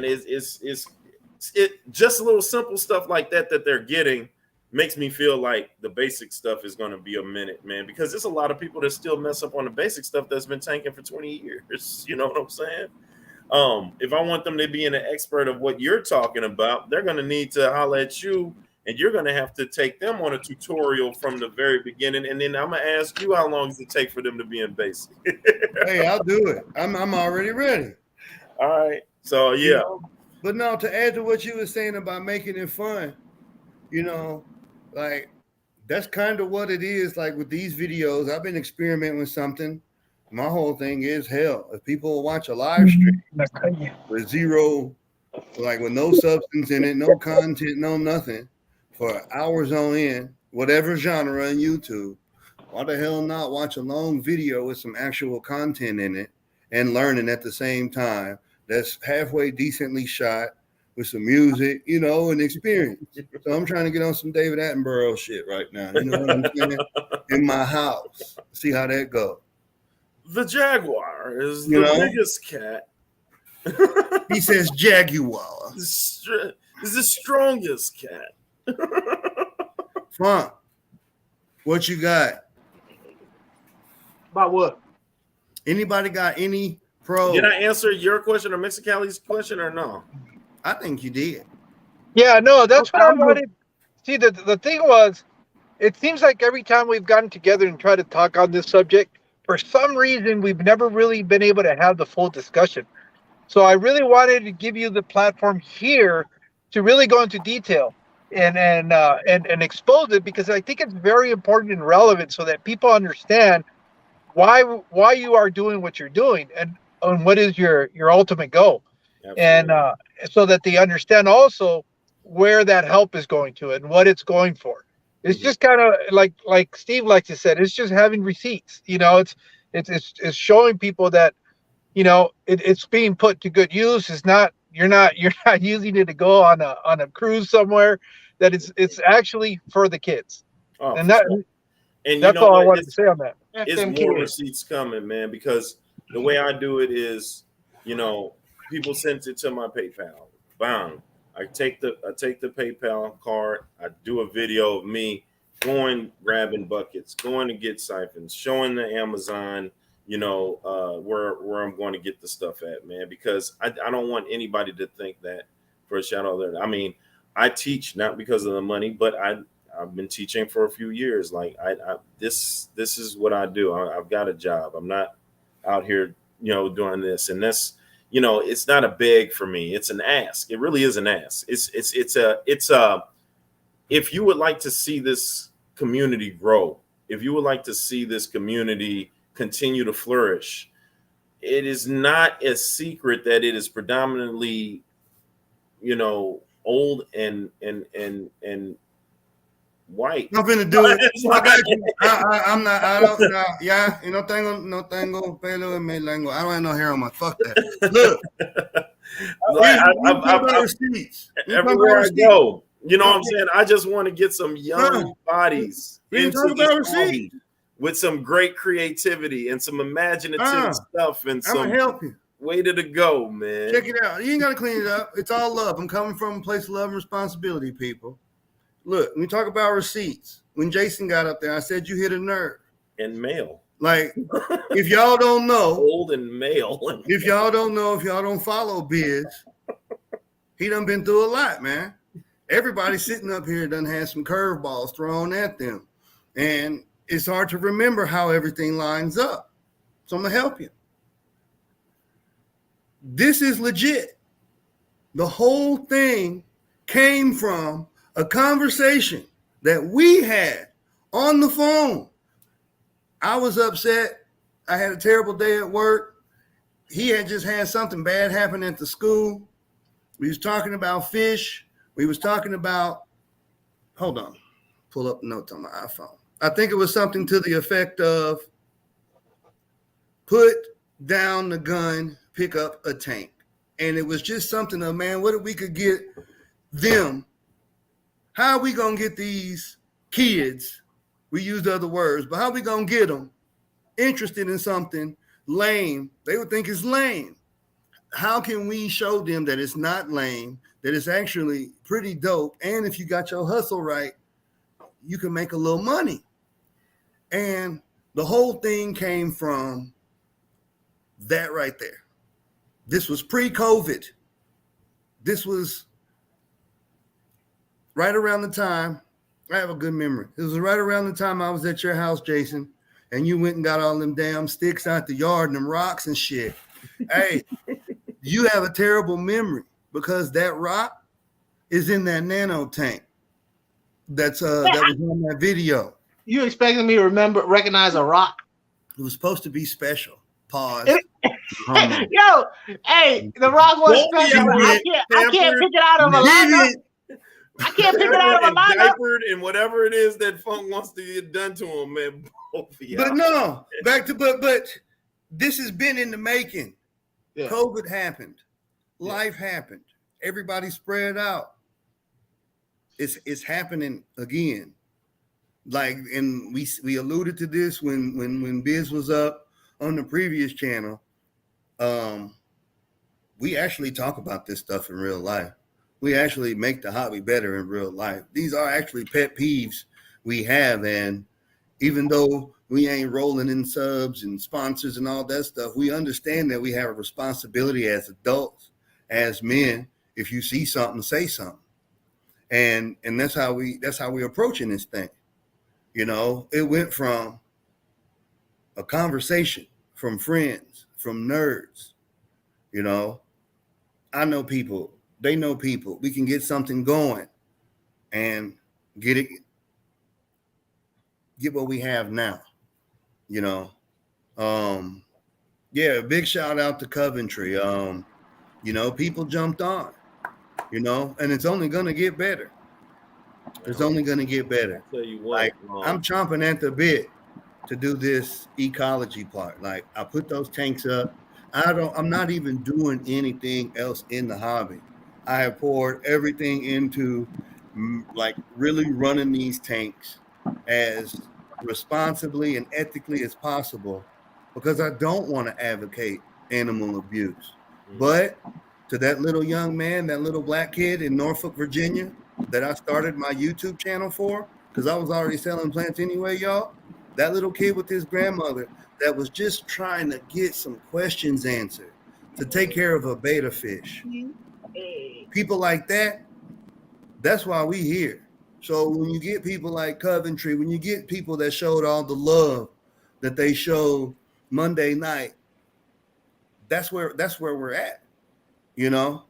it's just a little simple stuff like that they're getting makes me feel like the basic stuff is gonna be a minute, man, because there's a lot of people that still mess up on the basic stuff that's been tanking for 20 years. You know what I'm saying? If I want them to be an expert of what you're talking about, they're going to need to holler at you, and you're going to have to take them on a tutorial from the very beginning. And then I'm going to ask you, how long does it take for them to be in basic? Hey, I'll do it. I'm already ready. All right. So, yeah. But no, to add to what you were saying about making it fun, like, that's kind of what it is. Like with these videos, I've been experimenting with something. My whole thing is hell. If people watch a live stream with zero, like with no substance in it, no content, no nothing, for hours on end, whatever genre on YouTube, why the hell not watch a long video with some actual content in it and learning at the same time? That's halfway decently shot with some music, you know, and experience. So I'm trying to get on some David Attenborough shit right now. You know what I'm saying? In my house. See how that goes. The jaguar is the biggest cat. He says jaguar. Is the strongest cat. Funk, what you got? About what? Anybody got any pros? Did I answer your question or Mexicali's question or no? I think you did. Yeah, no, that's what I wanted. See, the thing was, it seems like every time we've gotten together and tried to talk on this subject, for some reason, we've never really been able to have the full discussion. So I really wanted to give you the platform here to really go into detail and expose it, because I think it's very important and relevant so that people understand why you are doing what you're doing and what is your ultimate goal. Absolutely. And so that they understand also where that help is going to and what it's going for. It's just kind of like Steve likes to say, it's just having receipts. You know, it's showing people that, you know, it's being put to good use. It's not you're not using it to go on a cruise somewhere. That it's actually for the kids. Oh, and that sure. And that's all I wanted to say on that. It's more receipts coming, man, because the way I do it is, you know, people send it to my PayPal. Bam. I take the PayPal card. I do a video of me going, grabbing buckets, going to get siphons, showing the Amazon, you know, where I'm going to get the stuff at, man, because I don't want anybody to think that for a shadow of that. I mean, I teach not because of the money, but I've been teaching for a few years. Like this is what I do. I've got a job. I'm not out here, you know, doing this and this. You know, it's not a beg for me. It's an ask. It really is an ask. It's a. If you would like to see this community grow, if you would like to see this community continue to flourish, it is not a secret that it is predominantly, you know, old and white. Nothing to do it. I got you. I'm not. I don't. Yeah, no tengo pelo en mi lengua. I don't have no hair on my. Fuck that. Look, everywhere I go, you know what I'm saying. I just want to get some young bodies into these hobbies with some great creativity and some imaginative stuff and some. I'm gonna help you. Way to go, man. Check it out. You ain't gotta clean it up. It's all love. I'm coming from a place of love and responsibility, people. Look, when we talk about receipts, when Jason got up there, I said you hit a nerve. And male. Like, if y'all don't know. Old and male. If y'all don't know, if y'all don't follow Biz, he done been through a lot, man. Everybody sitting up here done had some curveballs thrown at them. And it's hard to remember how everything lines up. So I'm going to help you. This is legit. The whole thing came from a conversation that we had on the phone. I was upset. I had a terrible day at work. He had just had something bad happen at the school. We was talking about fish. We was talking about, hold on, pull up notes on my iPhone. I think it was something to the effect of put down the gun, pick up a tank. And it was just something of, man, what if we could get them? How are we going to get these kids, we used other words, but how are we going to get them interested in something lame? They would think it's lame. How can we show them that it's not lame, that it's actually pretty dope, and if you got your hustle right, you can make a little money? And the whole thing came from that right there. This was pre-COVID. This was right around the time, I have a good memory. It was right around the time I was at your house, Jason, and you went and got all them damn sticks out the yard and them rocks and shit. Hey, you have a terrible memory because that rock is in that nano tank. That was on that video. You expecting me to recognize a rock? It was supposed to be special. Pause. Yo, hey, The Rock was special. I can't pick it out of a lineup. I can't pick it out of a lineup. Diapered and whatever it is that Funk wants to get done to him, man. But no, back to but this has been in the making. Yeah. COVID happened. Life happened. Everybody spread out. It's happening again. Like, and we alluded to this when Biz was up on the previous channel. We actually talk about this stuff in real life. We actually make the hobby better in real life. These are actually pet peeves we have, and even though we ain't rolling in subs and sponsors and all that stuff, we understand that we have a responsibility as adults, as men. If you see something, say something, and that's how we approaching this thing. You know, it went from a conversation, from friends, from nerds. You know, I know people. They know people. We can get something going and get what we have now, you know. Yeah, big shout out to Coventry. You know, people jumped on, you know, and it's only gonna get better. It's only gonna get better. I'll tell you what, like, I'm chomping at the bit to do this ecology part. Like, I put those tanks up. I'm not even doing anything else in the hobby. I have poured everything into like really running these tanks as responsibly and ethically as possible, because I don't want to advocate animal abuse. But to that little young man, that little black kid in Norfolk, Virginia, that I started my YouTube channel for, because I was already selling plants anyway, y'all. That little kid with his grandmother that was just trying to get some questions answered to take care of a betta fish. People like that, that's why we here. So when you get people like Coventry, when you get people that showed all the love that they showed Monday night, that's where we're at, you know.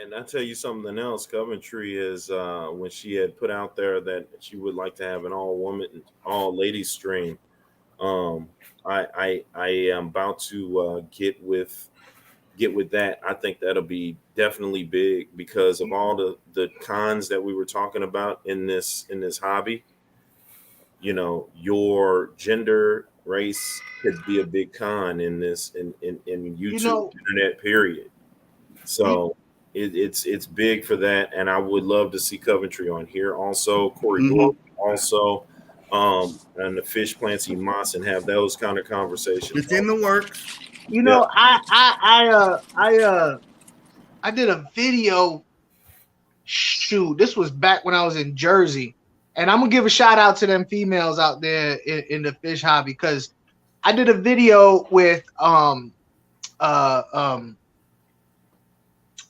And I'll tell you something else. Coventry is when she had put out there that she would like to have an all ladies stream. I am about to get with that. I think that'll be definitely big because of all the cons that we were talking about in this hobby. You know, your gender, race could be a big con in this in YouTube, internet, period. So it's big for that, and I would love to see Coventry on here. Also, Corey Gordon, also and the Fish Plants Moss, and have those kind of conversations. It's in the works. You know, I did a video shoot. This was back when I was in Jersey, and I'm gonna give a shout out to them females out there in the fish hobby, because I did a video with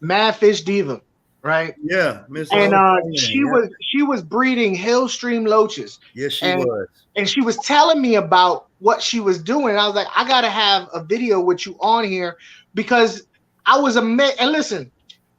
Mad Fish Diva, right? Yeah, Miss. And she was breeding Hillstream loaches. Yes, she was. And she was telling me about what she was doing. I was like, I gotta have a video with you on here, because I was amazed. And listen,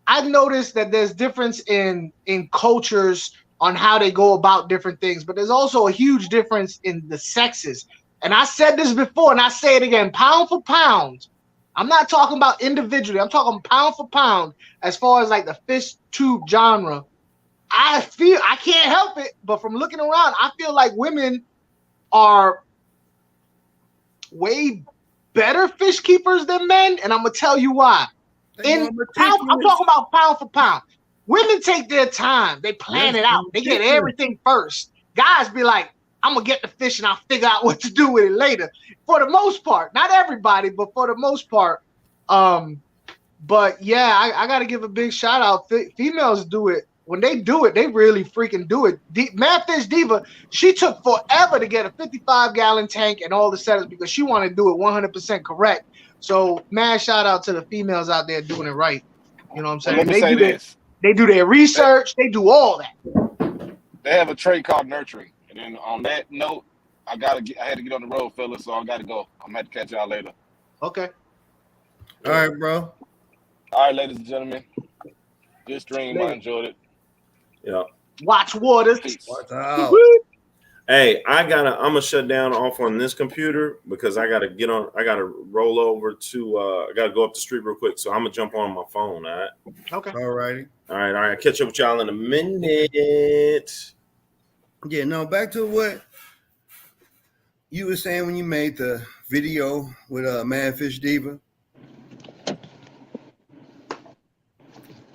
I've noticed that there's difference in cultures on how they go about different things, but there's also a huge difference in the sexes. And I said this before, and I say it again, pound for pound. I'm not talking about individually. I'm talking pound for pound as far as like the fish tube genre. I feel, I can't help it, but from looking around, I feel like women are way better fish keepers than men, and I'm gonna tell you why. I'm talking about pound for pound. Women take their time. They plan it out. They get everything first. Guys be like, I'm gonna get the fish and I'll figure out what to do with it later. For the most part, not everybody, but for the most part. But yeah, I gotta give a big shout out. Females do it. When they do it, they really freaking do it. Mad Fish Diva, she took forever to get a 55-gallon tank and all the setups because she wanted to do it 100% correct. So mad shout out to the females out there doing it right. You know what I'm saying? They do their research. They do all that. They have a trait called nurturing. And then on that note, I had to get on the road, fellas, so I got to go. I'm going to have to catch y'all later. Okay. All right, bro. All right, ladies and gentlemen. Good stream. I enjoyed it. Yeah. Watch Waters. Peace. Watch out. Hey, I'm gonna shut down off on this computer because I gotta roll over to I gotta go up the street real quick. So I'm gonna jump on my phone. All right. Okay. All righty. All right. Catch up with y'all in a minute. Yeah, no, back to what you were saying when you made the video with Mad Fish Diva.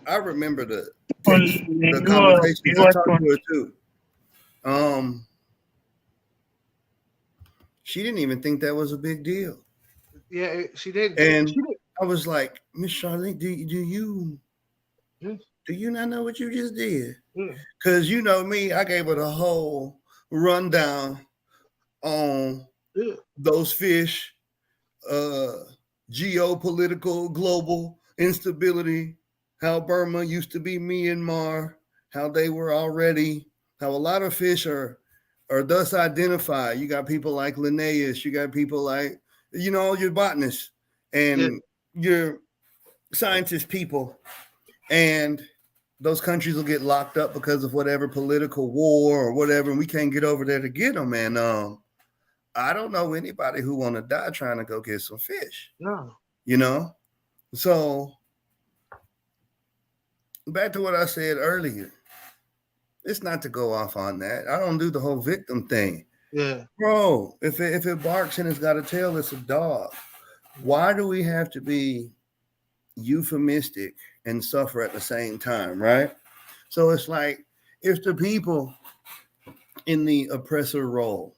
I remember the conversation. I talked to her too. She didn't even think that was a big deal. Yeah, she did. And she did. I was like, Miss Charlene, do you not know what you just did? Because you know me, I gave her the whole rundown on those fish, geopolitical, global instability, how Burma used to be Myanmar, how they were already, how a lot of fish are thus identified. You got people like Linnaeus, you got people like, your botanists and your scientist people. And those countries will get locked up because of whatever political war or whatever, and we can't get over there to get them. And I don't know anybody who want to die trying to go get some fish. No. So back to what I said earlier. It's not to go off on that. I don't do the whole victim thing. Yeah. Bro, if it barks and it's got a tail, it's a dog. Why do we have to be euphemistic and suffer at the same time, right? So it's like if the people in the oppressor role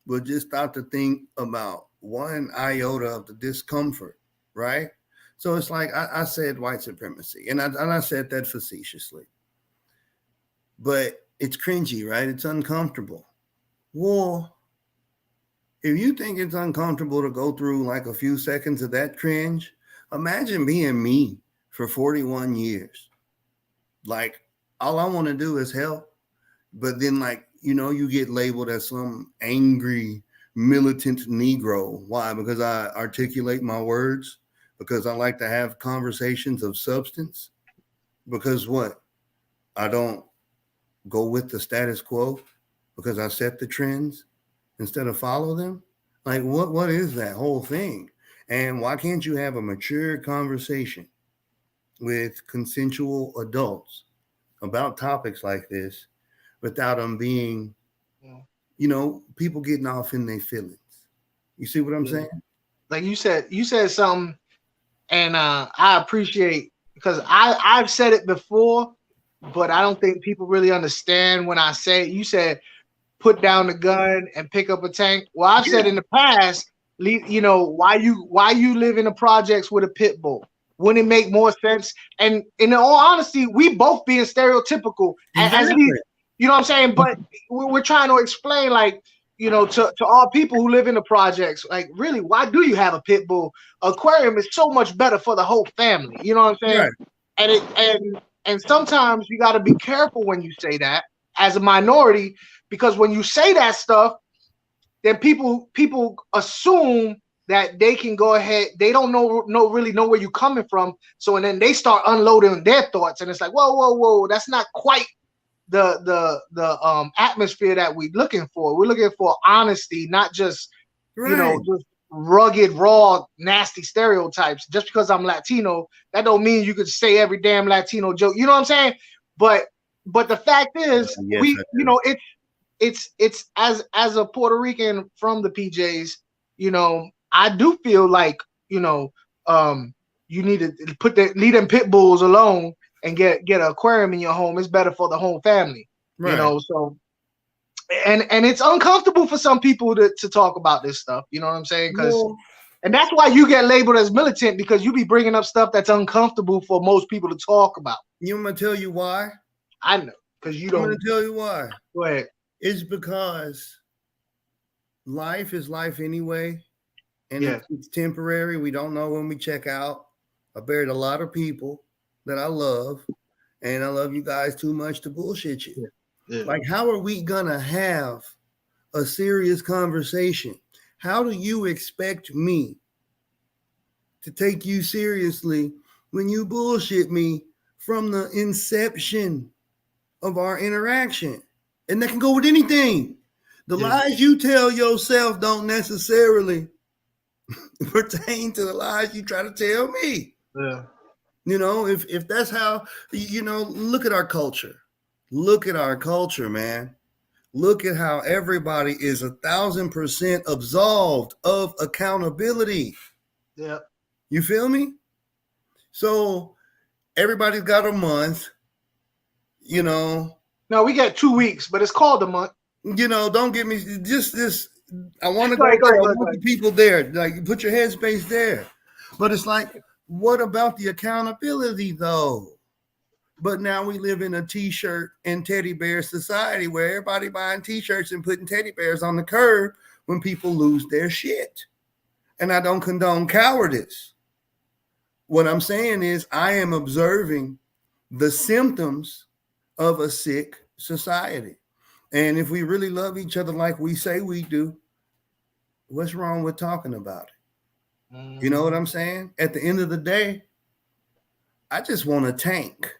would just stop to think about one iota of the discomfort, right? So it's like I said white supremacy, and I said that facetiously. But it's cringy, right? It's uncomfortable. Well, if you think it's uncomfortable to go through like a few seconds of that cringe, imagine being me for 41 years. Like, all I want to do is help. But then, you get labeled as some angry, militant Negro. Why? Because I articulate my words? Because I like to have conversations of substance? Because what? I don't go with the status quo because I set the trends instead of follow them? Like, what is that whole thing? And why can't you have a mature conversation with consensual adults about topics like this without them being, people getting off in their feelings? You see what I'm saying? Like you said something, and I appreciate, because I've said it before, but I don't think people really understand when I say it. You said put down the gun and pick up a tank. Well, I've said in the past, why you live in the projects with a pit bull? Wouldn't it make more sense? And in all honesty, we both being stereotypical, as least, you know what I'm saying? But we're trying to explain, to all people who live in the projects, like, really, why do you have a pit bull? Aquarium is so much better for the whole family. You know what I'm saying? Right. And sometimes you got to be careful when you say that as a minority, because when you say that stuff, then people assume that they can go ahead. They don't really know where you're coming from. So, and then they start unloading their thoughts, and it's like, whoa, that's not quite the atmosphere that we're looking for. We're looking for honesty, not just just rugged, raw, nasty stereotypes. Just because I'm Latino, that don't mean you could say every damn Latino joke. You know what I'm saying? But the fact is, it's as a Puerto Rican from the PJs, I do feel like, you need to leave them pit bulls alone and get an aquarium in your home. It's better for the whole family, right. So, and it's uncomfortable for some people to talk about this stuff. You know what I'm saying? And that's why you get labeled as militant, because you be bringing up stuff that's uncomfortable for most people to talk about. You want me to tell you why? I know, because you don't. I'm going to tell you why. Go ahead. It's because life is life anyway, and it's temporary. We don't know when we check out. I buried a lot of people that I love, and I love you guys too much to bullshit you. Yeah. Like, how are we gonna have a serious conversation? How do you expect me to take you seriously when you bullshit me from the inception of our interaction? And that can go with anything. The lies you tell yourself don't necessarily pertain to the lies you try to tell me. Yeah. You know, if that's how, you know, look at our culture. Look at our culture, man. Look at how everybody is 1,000% absolved of accountability. Yeah. You feel me? So everybody's got a month, you know. No, we got 2 weeks, but it's called a month. You know, don't get me just this. I want to go there. I want the people there. Like, put your headspace there. But it's like, what about the accountability, though? But now we live in a t-shirt and teddy bear society where everybody buying t-shirts and putting teddy bears on the curb when people lose their shit. And I don't condone cowardice. What I'm saying is I am observing the symptoms of a sick society. And if we really love each other like we say we do, what's wrong with talking about it? You know what I'm saying? At the end of the day, I just want a tank.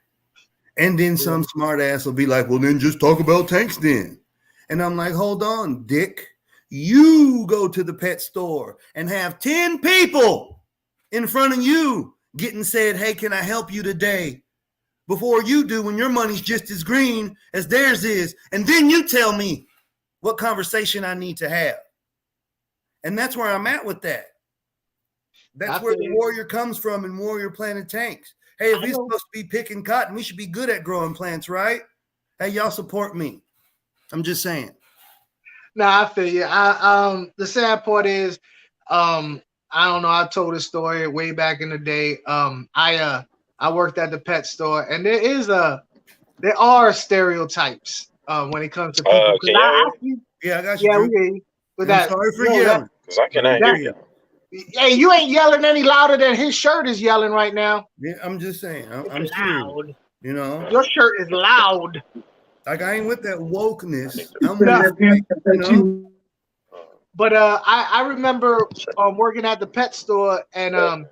And then some smart ass will be like, well, then just talk about tanks then. And I'm like, hold on, dick. You go to the pet store and have 10 people in front of you getting said, hey, can I help you today? Before you do, when your money's just as green as theirs is. And then you tell me what conversation I need to have. And that's where I'm at with that. That's where the warrior comes from in Warrior Planted Tanks. Hey, if we're supposed to be picking cotton, we should be good at growing plants, right? Hey, y'all support me. I'm just saying. No, I feel you. The sad part is, I don't know. I told this story way back in the day. I worked at the pet store, and there are stereotypes when it comes to people. I got you. Yeah, with that. Sorry for yelling. Because I cannot hear you. Hey, you ain't yelling any louder than his shirt is yelling right now. Yeah, I'm just saying. I'm serious. You know, your shirt is loud. Like, I ain't with that wokeness. I'm with, you know. But I remember working at the pet store, and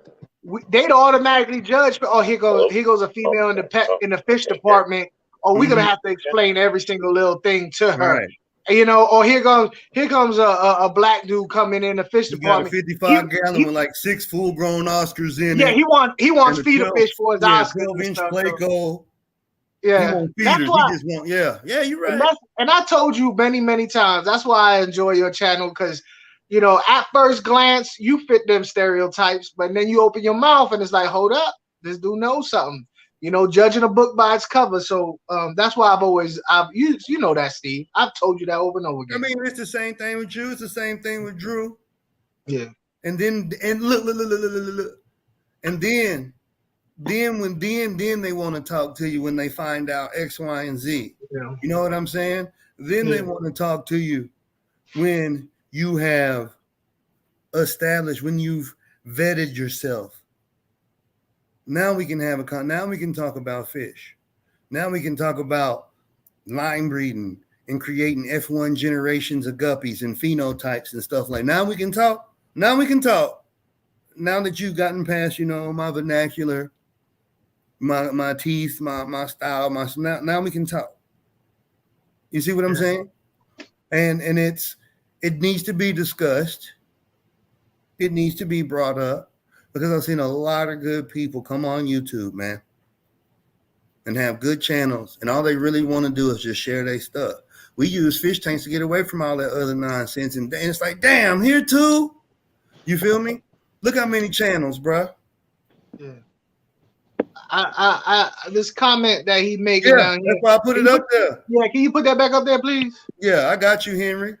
they'd automatically judge. Oh, here goes a female in the fish department. Oh, we're gonna have to explain every single little thing to her. Right. You know, or here comes a black dude coming in the fish department. Got a 55 gallon with like 6 full-grown Oscars in it. Yeah, he wants feeder fish for his Oscars. 12-inch Playco. Yeah, that's why. He just want, yeah, you're right. And I told you many times. That's why I enjoy your channel, because, you know, at first glance you fit them stereotypes, but then you open your mouth and it's like, hold up, this dude knows something. You know, judging a book by its cover. So that's why you know that, Steve. I've told you that over and over again. I mean, it's the same thing with you. It's the same thing with Drew. Yeah. And look. And then they want to talk to you when they find out X, Y, and Z. Yeah. You know what I'm saying? Then they want to talk to you when you have established, when you've vetted yourself. Now we can now we can talk about fish. Now we can talk about line breeding and creating F1 generations of guppies and phenotypes and stuff like that. Now we can talk. Now that you've gotten past, you know, my vernacular, my teeth, my style, now we can talk. You see what I'm saying? And it needs to be discussed. It needs to be brought up. Because I've seen a lot of good people come on YouTube, man, and have good channels, and all they really want to do is just share their stuff. We use fish tanks to get away from all that other nonsense, and it's like, damn, here too. You feel me? Look how many channels, bro. Yeah. I this comment that he making. Yeah, that's why I put it up there. Yeah, can you put that back up there, please? Yeah, I got you, Henry.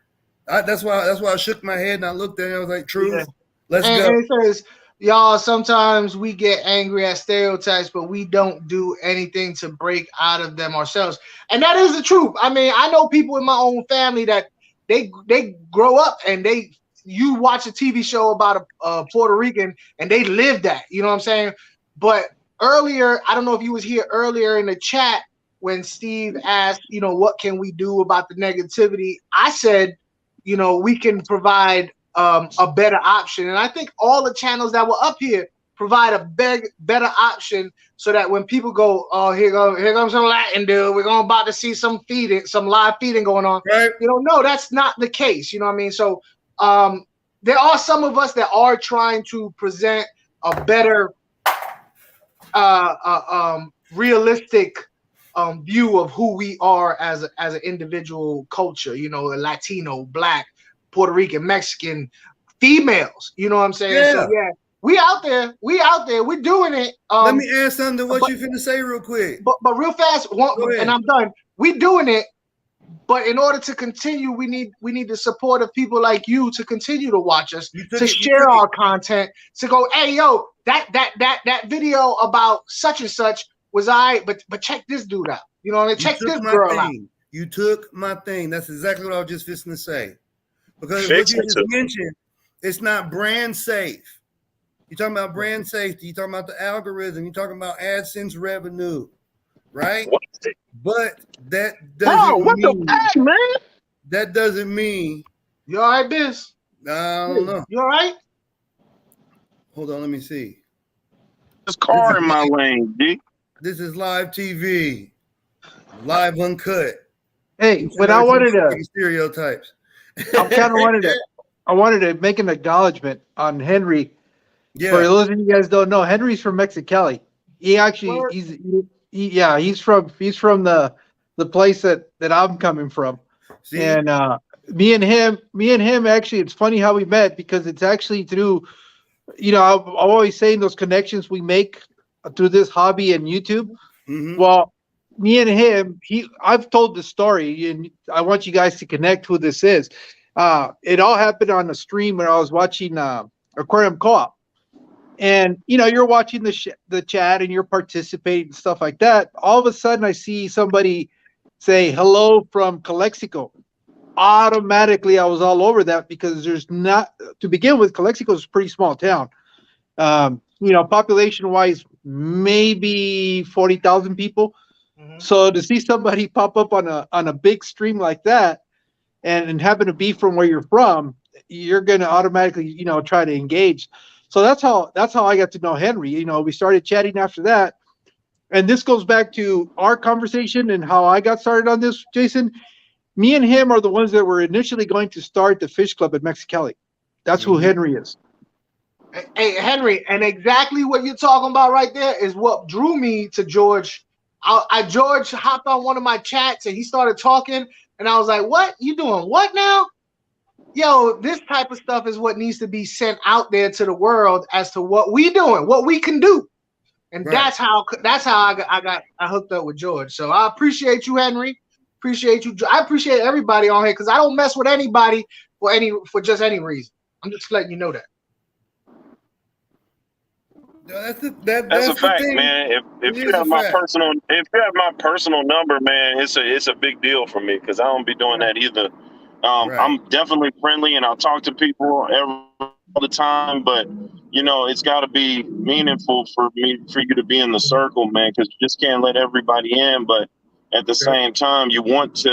That's why I shook my head and I looked at it. I was like, true. Yeah. Let's go. And it says, y'all, sometimes we get angry at stereotypes, but we don't do anything to break out of them ourselves. And that is the truth. I mean, I know people in my own family that they grow up and you watch a TV show about a Puerto Rican and they live that. You know what I'm saying? But earlier, I don't know if you was here earlier in the chat when Steve asked, you know, what can we do about the negativity? I said, you know, we can provide a better option. And I think all the channels that were up here provide a better option so that when people go, oh, here comes some Latin dude, we're about to see some live feeding going on. Right. No, that's not the case. You know what I mean? So there are some of us that are trying to present a better realistic view of who we are as an individual culture, Latino, Black, Puerto Rican, Mexican, females. You know what I'm saying? Yeah. So yeah, we out there, we're doing it. Let me add something to what you finna say real quick. But real fast, and I'm done. We doing it, but in order to continue, we need the support of people like you to continue to watch us, to share our content, to go, hey yo, that video about such and such was but check this dude out. You know what I mean? Check this girl out. You took my thing. That's exactly what I was just fixing to say. Because what you just mentioned, it's not brand safe. You're talking about brand safety. You're talking about the algorithm. You're talking about AdSense revenue, right? But that doesn't that doesn't mean. You all right, Biz? I don't know. You all right? Hold on, let me see. There's car in my lane, D. This is live TV, live uncut. Hey, when I wanted to stereotypes. I wanted to make an acknowledgement on Henry. Yeah. For those of you guys don't know, Henry's from Mexicali. He actually he's from the place that I'm coming from. See? And me and him actually, it's funny how we met because it's actually through, I'm always saying those connections we make through this hobby and YouTube. Mm-hmm. Well, me and him, I've told the story, and I want you guys to connect who this is. It all happened on a stream where I was watching Aquarium Co-op. And, you're watching the chat and you're participating and stuff like that. All of a sudden, I see somebody say, hello from Calexico. Automatically, I was all over that because there's not, to begin with, Calexico is a pretty small town. Population-wise, maybe 40,000 people. Mm-hmm. So to see somebody pop up on a big stream like that and happen to be from where you're from, you're going to automatically, try to engage. So that's how I got to know Henry. We started chatting after that. And this goes back to our conversation and how I got started on this, Jason. Me and him are the ones that were initially going to start the fish club at Mexicali. That's who Henry is. Hey, Henry, and exactly what you're talking about right there is what drew me to George. George hopped on one of my chats and he started talking, and I was like, what? You doing what now? Yo, this type of stuff is what needs to be sent out there to the world as to what we doing, what we can do. And that's how I got hooked up with George. So I appreciate you, Henry. Appreciate you. I appreciate everybody on here because I don't mess with anybody for just any reason. I'm just letting you know that. That's a fact, man. If you have my personal number, man, it's a big deal for me because I don't be doing that either. I'm definitely friendly and I'll talk to people all the time, but it's got to be meaningful for you to be in the circle, man, because you just can't let everybody in. But at the same time, you want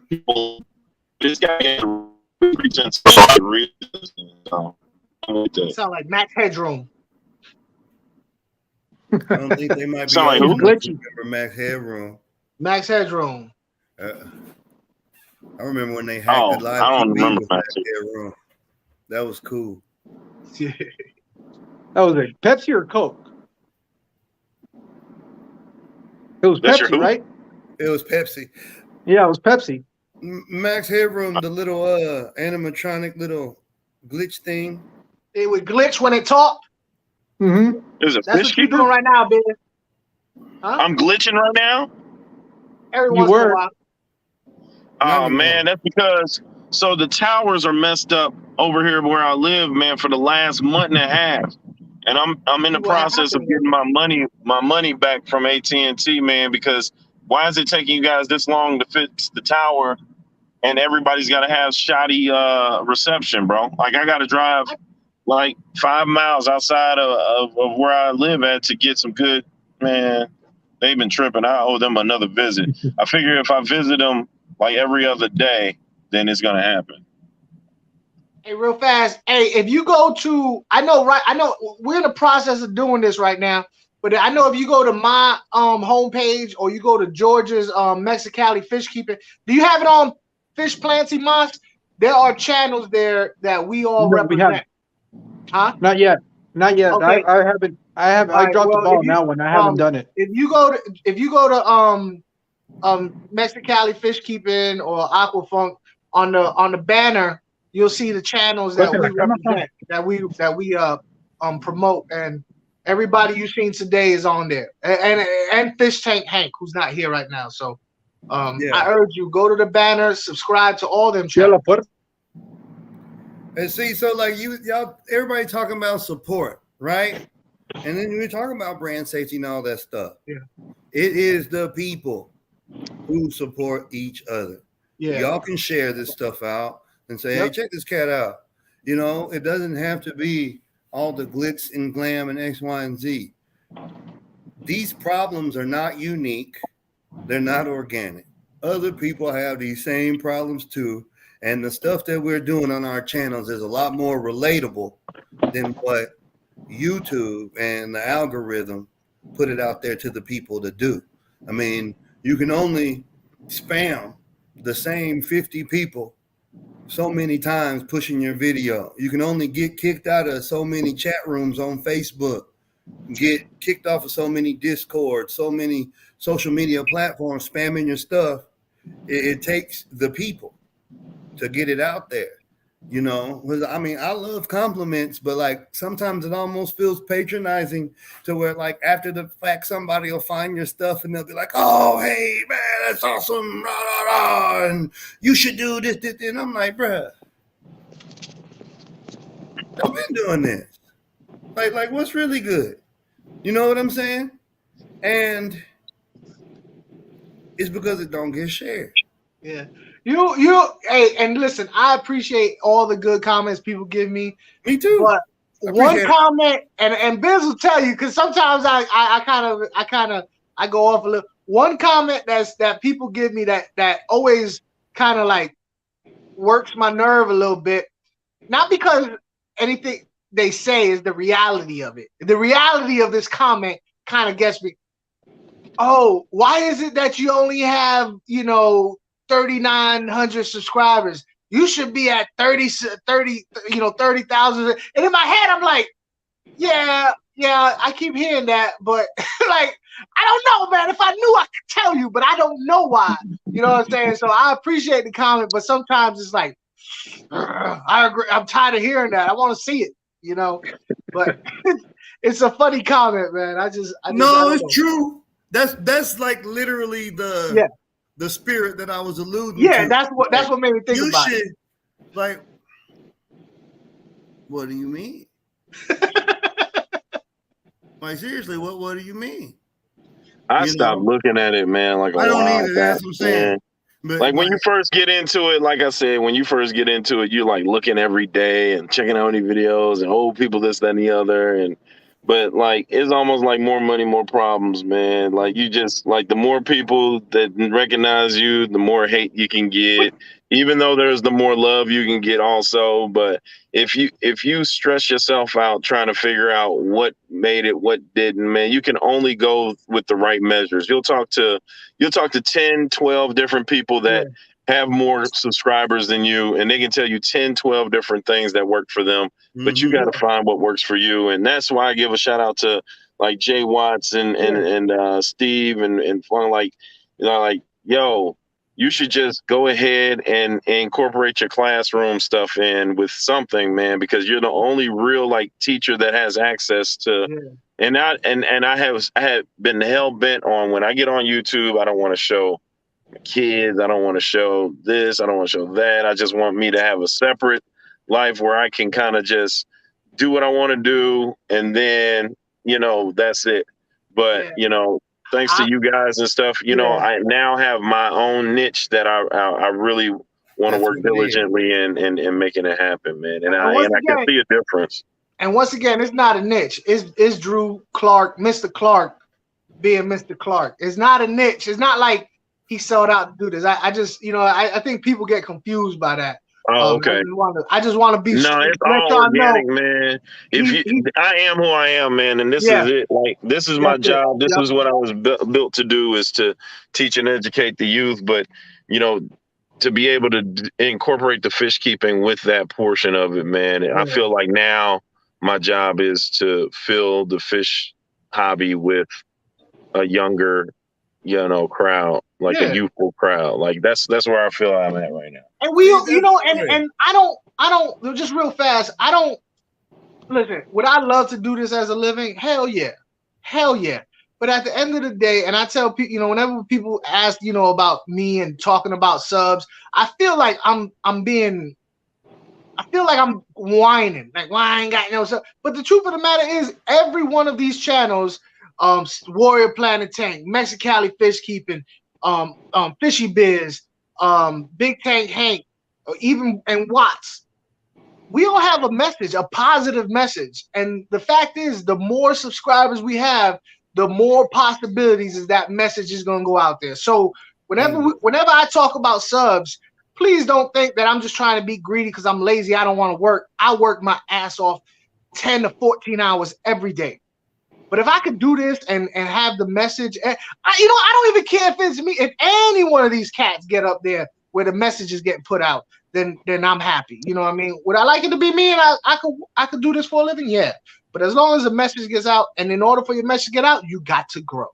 people. This guy represents the reason. Sound like Max Headroom. I don't think they might be sound like who? Remember Max Headroom. Max Headroom. I remember when they hacked the live. I don't remember Max Headroom. That was cool. That was a Pepsi or Coke? It was Pepsi, right? It was Pepsi. Yeah, it was Pepsi. Max Headroom, the little animatronic little glitch thing. It would glitch when it talked. Mm-hmm. There's a That's fish what you're doing right now, baby. Huh? I'm glitching right now. Every once in a while. Oh man, that's because the towers are messed up over here where I live, man, for the last month and a half, and I'm in the process of getting my money back from AT&T, man. Because why is it taking you guys this long to fix the tower, and everybody's got to have shoddy reception, bro? Like I got to drive like 5 miles outside of where I live at to get some good, man. They've been tripping. I owe them another visit. I figure if I visit them like every other day, then it's gonna happen. Hey, real fast. Hey, if you go to, I know we're in the process of doing this right now, but I know if you go to my homepage or you go to George's Mexicali Fish Keeping, do you have it on Fish Planty Moss? There are channels there that we all represent. Huh? Not yet. Okay. I dropped the ball on that one. I haven't done it. If you go to Mexicali Fish Keeping or Aquafunk on the banner, you'll see the channels that we represent, that we promote, and everybody you've seen today is on there, and Fish Tank Hank, who's not here right now. So I urge you, go to the banner, subscribe to all them channels. And see, so like y'all, everybody talking about support, right? And then we're talking about brand safety and all that stuff. Yeah, it is the people who support each other. Yeah, y'all can share this stuff out and say, hey, check this cat out. You know, it doesn't have to be all the glitz and glam and X, Y, and Z. These problems are not unique. They're not organic. Other people have these same problems too. And the stuff that we're doing on our channels is a lot more relatable than what YouTube and the algorithm put it out there to the people to do. I mean, you can only spam the same 50 people so many times pushing your video. You can only get kicked out of so many chat rooms on Facebook, get kicked off of so many Discord, so many social media platforms spamming your stuff. It takes the people to get it out there, you know. I mean, I love compliments, but like sometimes it almost feels patronizing to where like after the fact somebody will find your stuff and they'll be like, oh, hey man, that's awesome, rah, rah, rah, and you should do this, and I'm like, bruh, I've been doing this. Like what's really good? You know what I'm saying? And it's because it don't get shared. Yeah. Hey, and listen, I appreciate all the good comments people give me. Me too. But one comment, and Biz will tell you, because sometimes I kind of go off a little. One comment that people give me that always kind of like works my nerve a little bit, not because anything they say is the reality of it. The reality of this comment kind of gets me. Oh, why is it that you only have, 3,900 subscribers? You should be at 30,000. And in my head, I'm like, yeah, I keep hearing that, but like, I don't know, man. If I knew, I could tell you, but I don't know why. You know what I'm saying? So I appreciate the comment, but sometimes it's like, I agree. I'm tired of hearing that. I want to see it, but it's a funny comment, man. It's true. That's like literally the spirit that I was alluding to. Yeah, that's what made me think about it. Like, what do you mean? Like, seriously, what do you mean? I stopped looking at it, man. Like I don't either. That's what I'm saying. But, like when you first get into it, like I said, you're like looking every day and checking out any videos and old people, this, that, and the other. But like, it's almost like more money, more problems, man. Like you just like the more people that recognize you, the more hate you can get, even though there's the more love you can get also. But if you stress yourself out trying to figure out what made it, what didn't, man, you can only go with the right measures. You'll talk to 10, 12 different people that have more subscribers than you, and they can tell you 10, 12 different things that work for them, but you got to find what works for you. And that's why I give a shout out to like Jay Watts and Steve and fun, like, yo, you should just go ahead and incorporate your classroom stuff in with something, man, because you're the only real like teacher that has access to. And I have been hell bent on, when I get on YouTube, I don't want to show my kids, I don't want to show this, I don't want to show that. I just want me to have a separate life where I can kind of just do what I want to do, and then that's it. But thanks to you guys and stuff, I now have my own niche that I really want to work diligently in making it happen, man. And I can see a difference. And once again, it's not a niche. It's Drew Clark, Mr. Clark, being Mr. Clark. It's not a niche. It's not like he sold out to do this. I just, I think people get confused by that. Oh, okay. I just want to be. No, it's all organic, man. I am who I am, man, and this is it. Like, this is my job. This is what I was built to do, is to teach and educate the youth. But to be able to incorporate the fish keeping with that portion of it, man. Yeah. I feel like now my job is to fill the fish hobby with a younger, crowd, like a youthful crowd. Like that's where I feel I'm at right now. And we, and I don't just real fast. I don't listen. Would I love to do this as a living? Hell yeah. But at the end of the day, and I tell people, whenever people ask, about me and talking about subs, I feel like I'm whining, like, why I ain't got no sub. But the truth of the matter is, every one of these channels, Warrior Planet Tank, Mexicali Fish Keeping, Fishy Biz, Big Tank Hank, and Watts, we all have a message, a positive message. And the fact is, the more subscribers we have, the more possibilities is that message is going to go out there. So whenever I talk about subs, please don't think that I'm just trying to be greedy because I'm lazy. I don't want to work. I work my ass off 10 to 14 hours every day. But if I could do this and have the message, I don't even care if it's me. If any one of these cats get up there where the message is getting put out, then I'm happy. You know what I mean? Would I like it to be me and I could do this for a living? Yeah. But as long as the message gets out, and in order for your message to get out, you got to grow.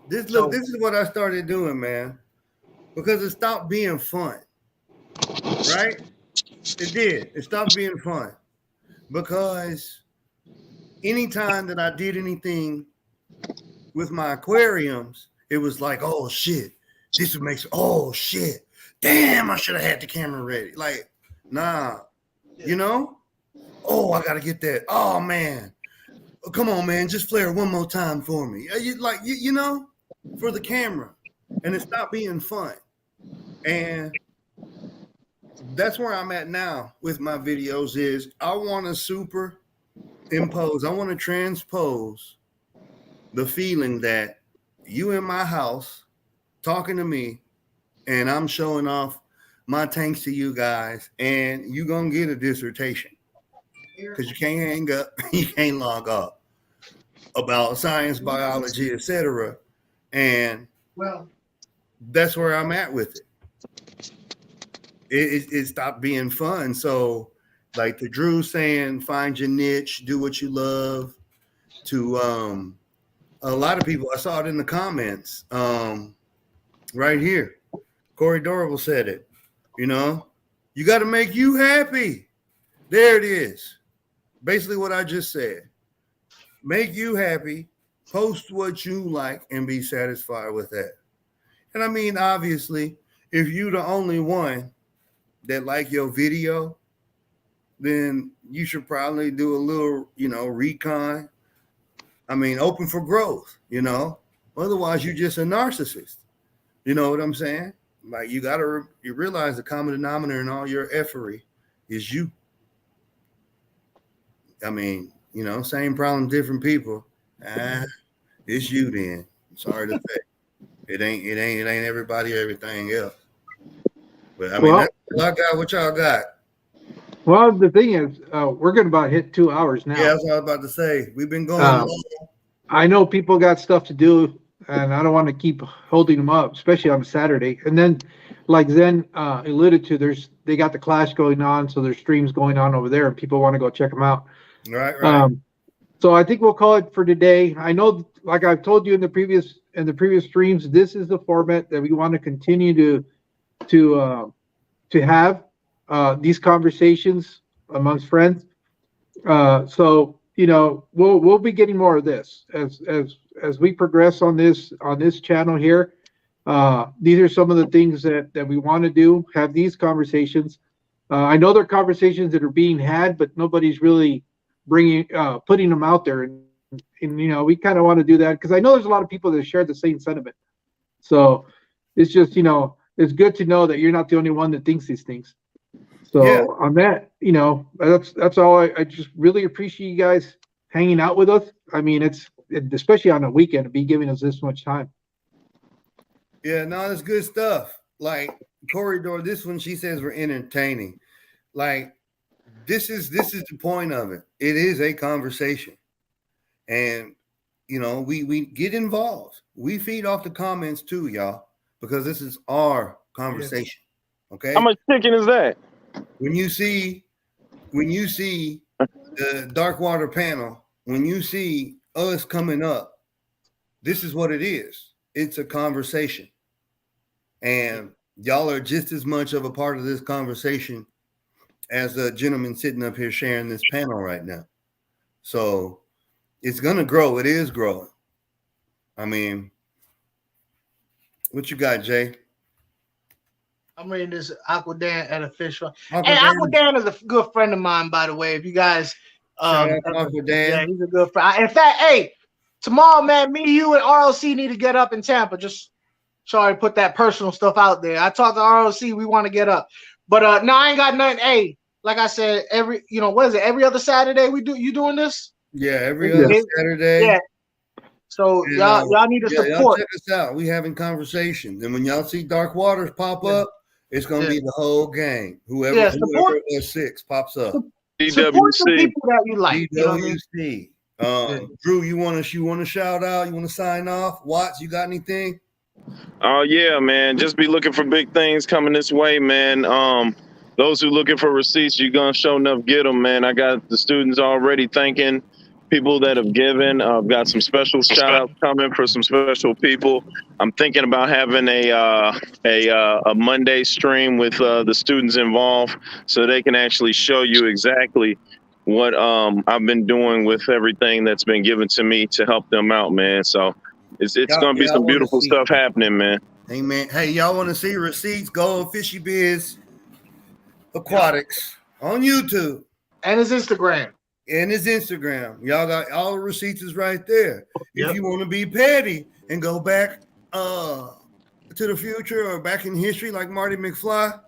This is what I started doing, man, because it stopped being fun, right? It did. It stopped being fun because anytime that I did anything with my aquariums, it was like, oh shit, oh shit, damn, I should have had the camera ready. Like, nah, oh, I gotta get that. Oh man. Come on, man, just flare one more time for me. For the camera. And it stopped being fun. And that's where I'm at now with my videos is I want to superimpose, I want to transpose the feeling that you in my house talking to me and I'm showing off my tanks to you guys and you going to get a dissertation. Because you can't hang up, you can't log off about science, biology, etc. And that's where I'm at with it. It stopped being fun. So, like the Drew saying, find your niche, do what you love. To a lot of people, I saw it in the comments right here. Corey Dorable said it. You got to make you happy. There it is. Basically what I just said. Make you happy, post what you like, and be satisfied with that. And I mean, obviously, if you're the only one that like your video, then you should probably do a little, recon. I mean, open for growth, Otherwise, you're just a narcissist. You know what I'm saying? Like, you realize the common denominator in all your efforty is you. I mean, same problem, different people. It's you then. Sorry to say. It ain't everybody or everything else. But I mean, that's what I got. What y'all got? Well, the thing is, we're going to about hit 2 hours now. Yeah, that's what I was about to say. We've been going long. I know people got stuff to do, and I don't want to keep holding them up, especially on Saturday. And then, like Zen alluded to, they got the Clash going on, so there's streams going on over there, and people want to go check them out. Right. So I think we'll call it for today. I know, like I've told you in the previous streams, this is the format that we want to continue to have these conversations amongst friends. So we'll be getting more of this as we progress on this channel here. These are some of the things that we want to do. Have these conversations. I know they're conversations that are being had, but nobody's really putting them out there, and we kind of want to do that because I know there's a lot of people that share the same sentiment. So it's just it's good to know that you're not the only one that thinks these things. So on that, that's all. I just really appreciate you guys hanging out with us. I mean, especially on a weekend to be giving us this much time. Yeah, no, it's good stuff. Like Corey Dor, this one, she says we're entertaining. like this is the point of it. It is a conversation, and you know we get involved. We feed off the comments too, y'all, because this is our conversation. Okay. How much chicken is that? When you see the Dark Water panel, when you see us coming up, this is what it is. It's a conversation, and y'all are just as much of a part of this conversation as the gentleman sitting up here sharing this panel right now. So it's gonna grow. It is growing. I mean, what you got, Jay? I'm reading this Aquadan at a fish farm. And Aquadan is a good friend of mine, by the way. If you guys, yeah, he's a good friend. In fact, hey, tomorrow, man, me, you, and RLC need to get up in Tampa. Just sorry to put that personal stuff out there. I talked to RLC. We want to get up. But no, I ain't got nothing. Hey, like I said, what is it? Every other Saturday you doing this? Yeah, every other Saturday. Yeah. So and, y'all need to support. Y'all check us out. We having conversations, and when y'all see Dark Waters pop up, it's gonna be the whole gang. Whoever six pops up. Support the people that you like. DWC. Drew, you want to shout out? You want to sign off? Watts, you got anything? Oh yeah, man. Just be looking for big things coming this way, man. Those who looking for receipts, you're gonna show enough get them, man. I got the students already thanking people that have given. I've got some special shout outs coming for some special people. I'm thinking about having a Monday stream with the students involved, so they can actually show you exactly what I've been doing with everything that's been given to me to help them out, man. So it's going to be some beautiful stuff happening, man. Amen. Hey, y'all want to see receipts? Go on Fishy Biz Aquatics on YouTube. And his Instagram. Y'all got all the receipts is right there. If you want to be petty and go back to the future or back in history like Marty McFly,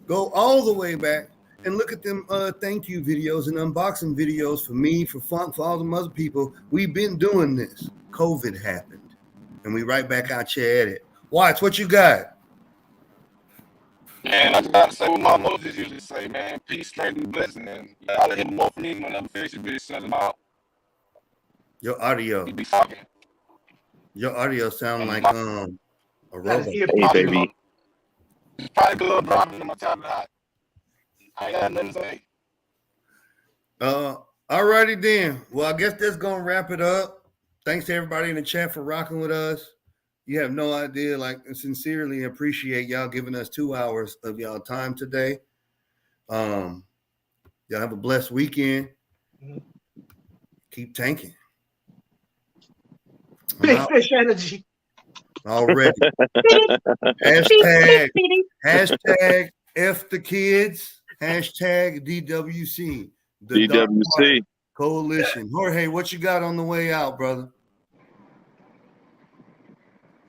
go all the way back and look at them thank you videos and unboxing videos for me, for Funk, for all them other people. We've been doing this. COVID happened, and we right back out here at it. Watch what you got. Man, I just gotta say what my Moses usually say, man. Peace, strength, and blessing. And I'll let him more for me when I'm finished with this. Send him out. Your audio. He be talking. Your audio sound like a robot. Hey, baby. It's probably a little driving in my tablet. I ain't got nothing to say. Alrighty then. Well, I guess that's gonna wrap it up. Thanks to everybody in the chat for rocking with us. You have no idea, like, I sincerely appreciate y'all giving us 2 hours of y'all time today. Y'all have a blessed weekend. Keep tanking. Big fish energy. Already. hashtag F the kids. Hashtag DWC. The DWC Coalition. Jorge, what you got on the way out, brother?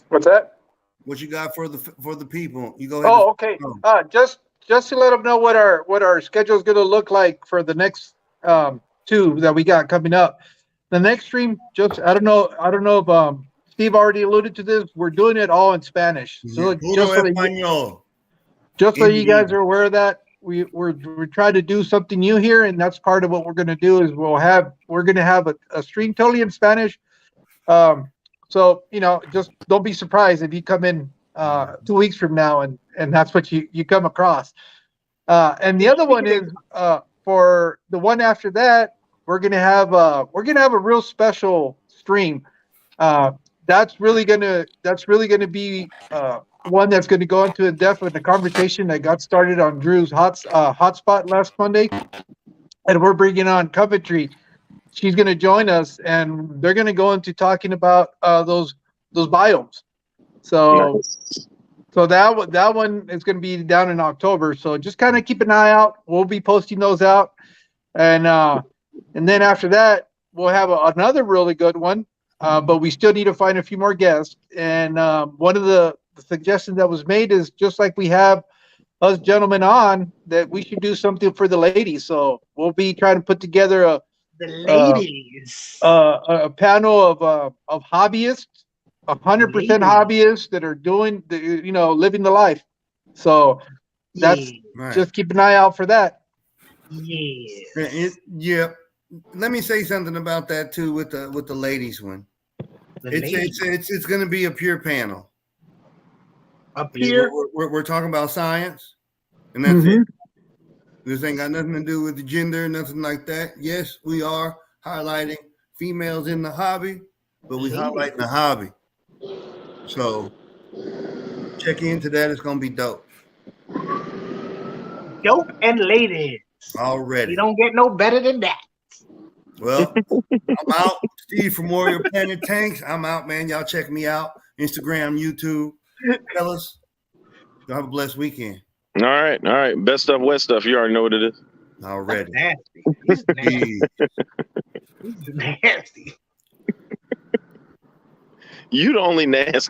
What's that? What you got for the people? You go ahead. Oh, okay. Just to let them know what our schedule is going to look like for the next 2 that we got coming up. The next stream, just I don't know if Steve already alluded to this. We're doing it all in Spanish. So just so you guys are aware of that, we're trying to do something new here, and that's part of what we're going to do. Is we're going to have a stream totally in Spanish. So, just don't be surprised if you come in 2 weeks from now and that's what you come across. And the other one is for the one after that, we're gonna have a real special stream. That's really gonna be one that's gonna go into depth with the conversation that got started on Drew's hotspot last Monday, and we're bringing on Coventry. She's going to join us, and they're going to go into talking about those biomes. So, nice. So that one is going to be down in October. So just kind of keep an eye out. We'll be posting those out, and then after that, we'll have another really good one. But we still need to find a few more guests. And one of the suggestions that was made is just like we have us gentlemen on, that we should do something for the ladies. So we'll be trying to put together the ladies, a panel of hobbyists, 100% hobbyists that are doing living the life. So that's just keep an eye out for that. Yeah. Let me say something about that too with the ladies one. It's going to be a pure panel. A pure. We're talking about science, and that's it. This ain't got nothing to do with the gender, nothing like that. Yes, we are highlighting females in the hobby, but we highlighting the hobby. So check into that. It's going to be dope. Dope and ladies. Already. You don't get no better than that. Well, I'm out. Steve from Warrior Planet Tanks. I'm out, man. Y'all check me out. Instagram, YouTube. Fellas, y'all have a blessed weekend. All right. Best stuff, West stuff. You already know what it is. Already. Nasty. He's nasty. He's nasty. You the only nasty.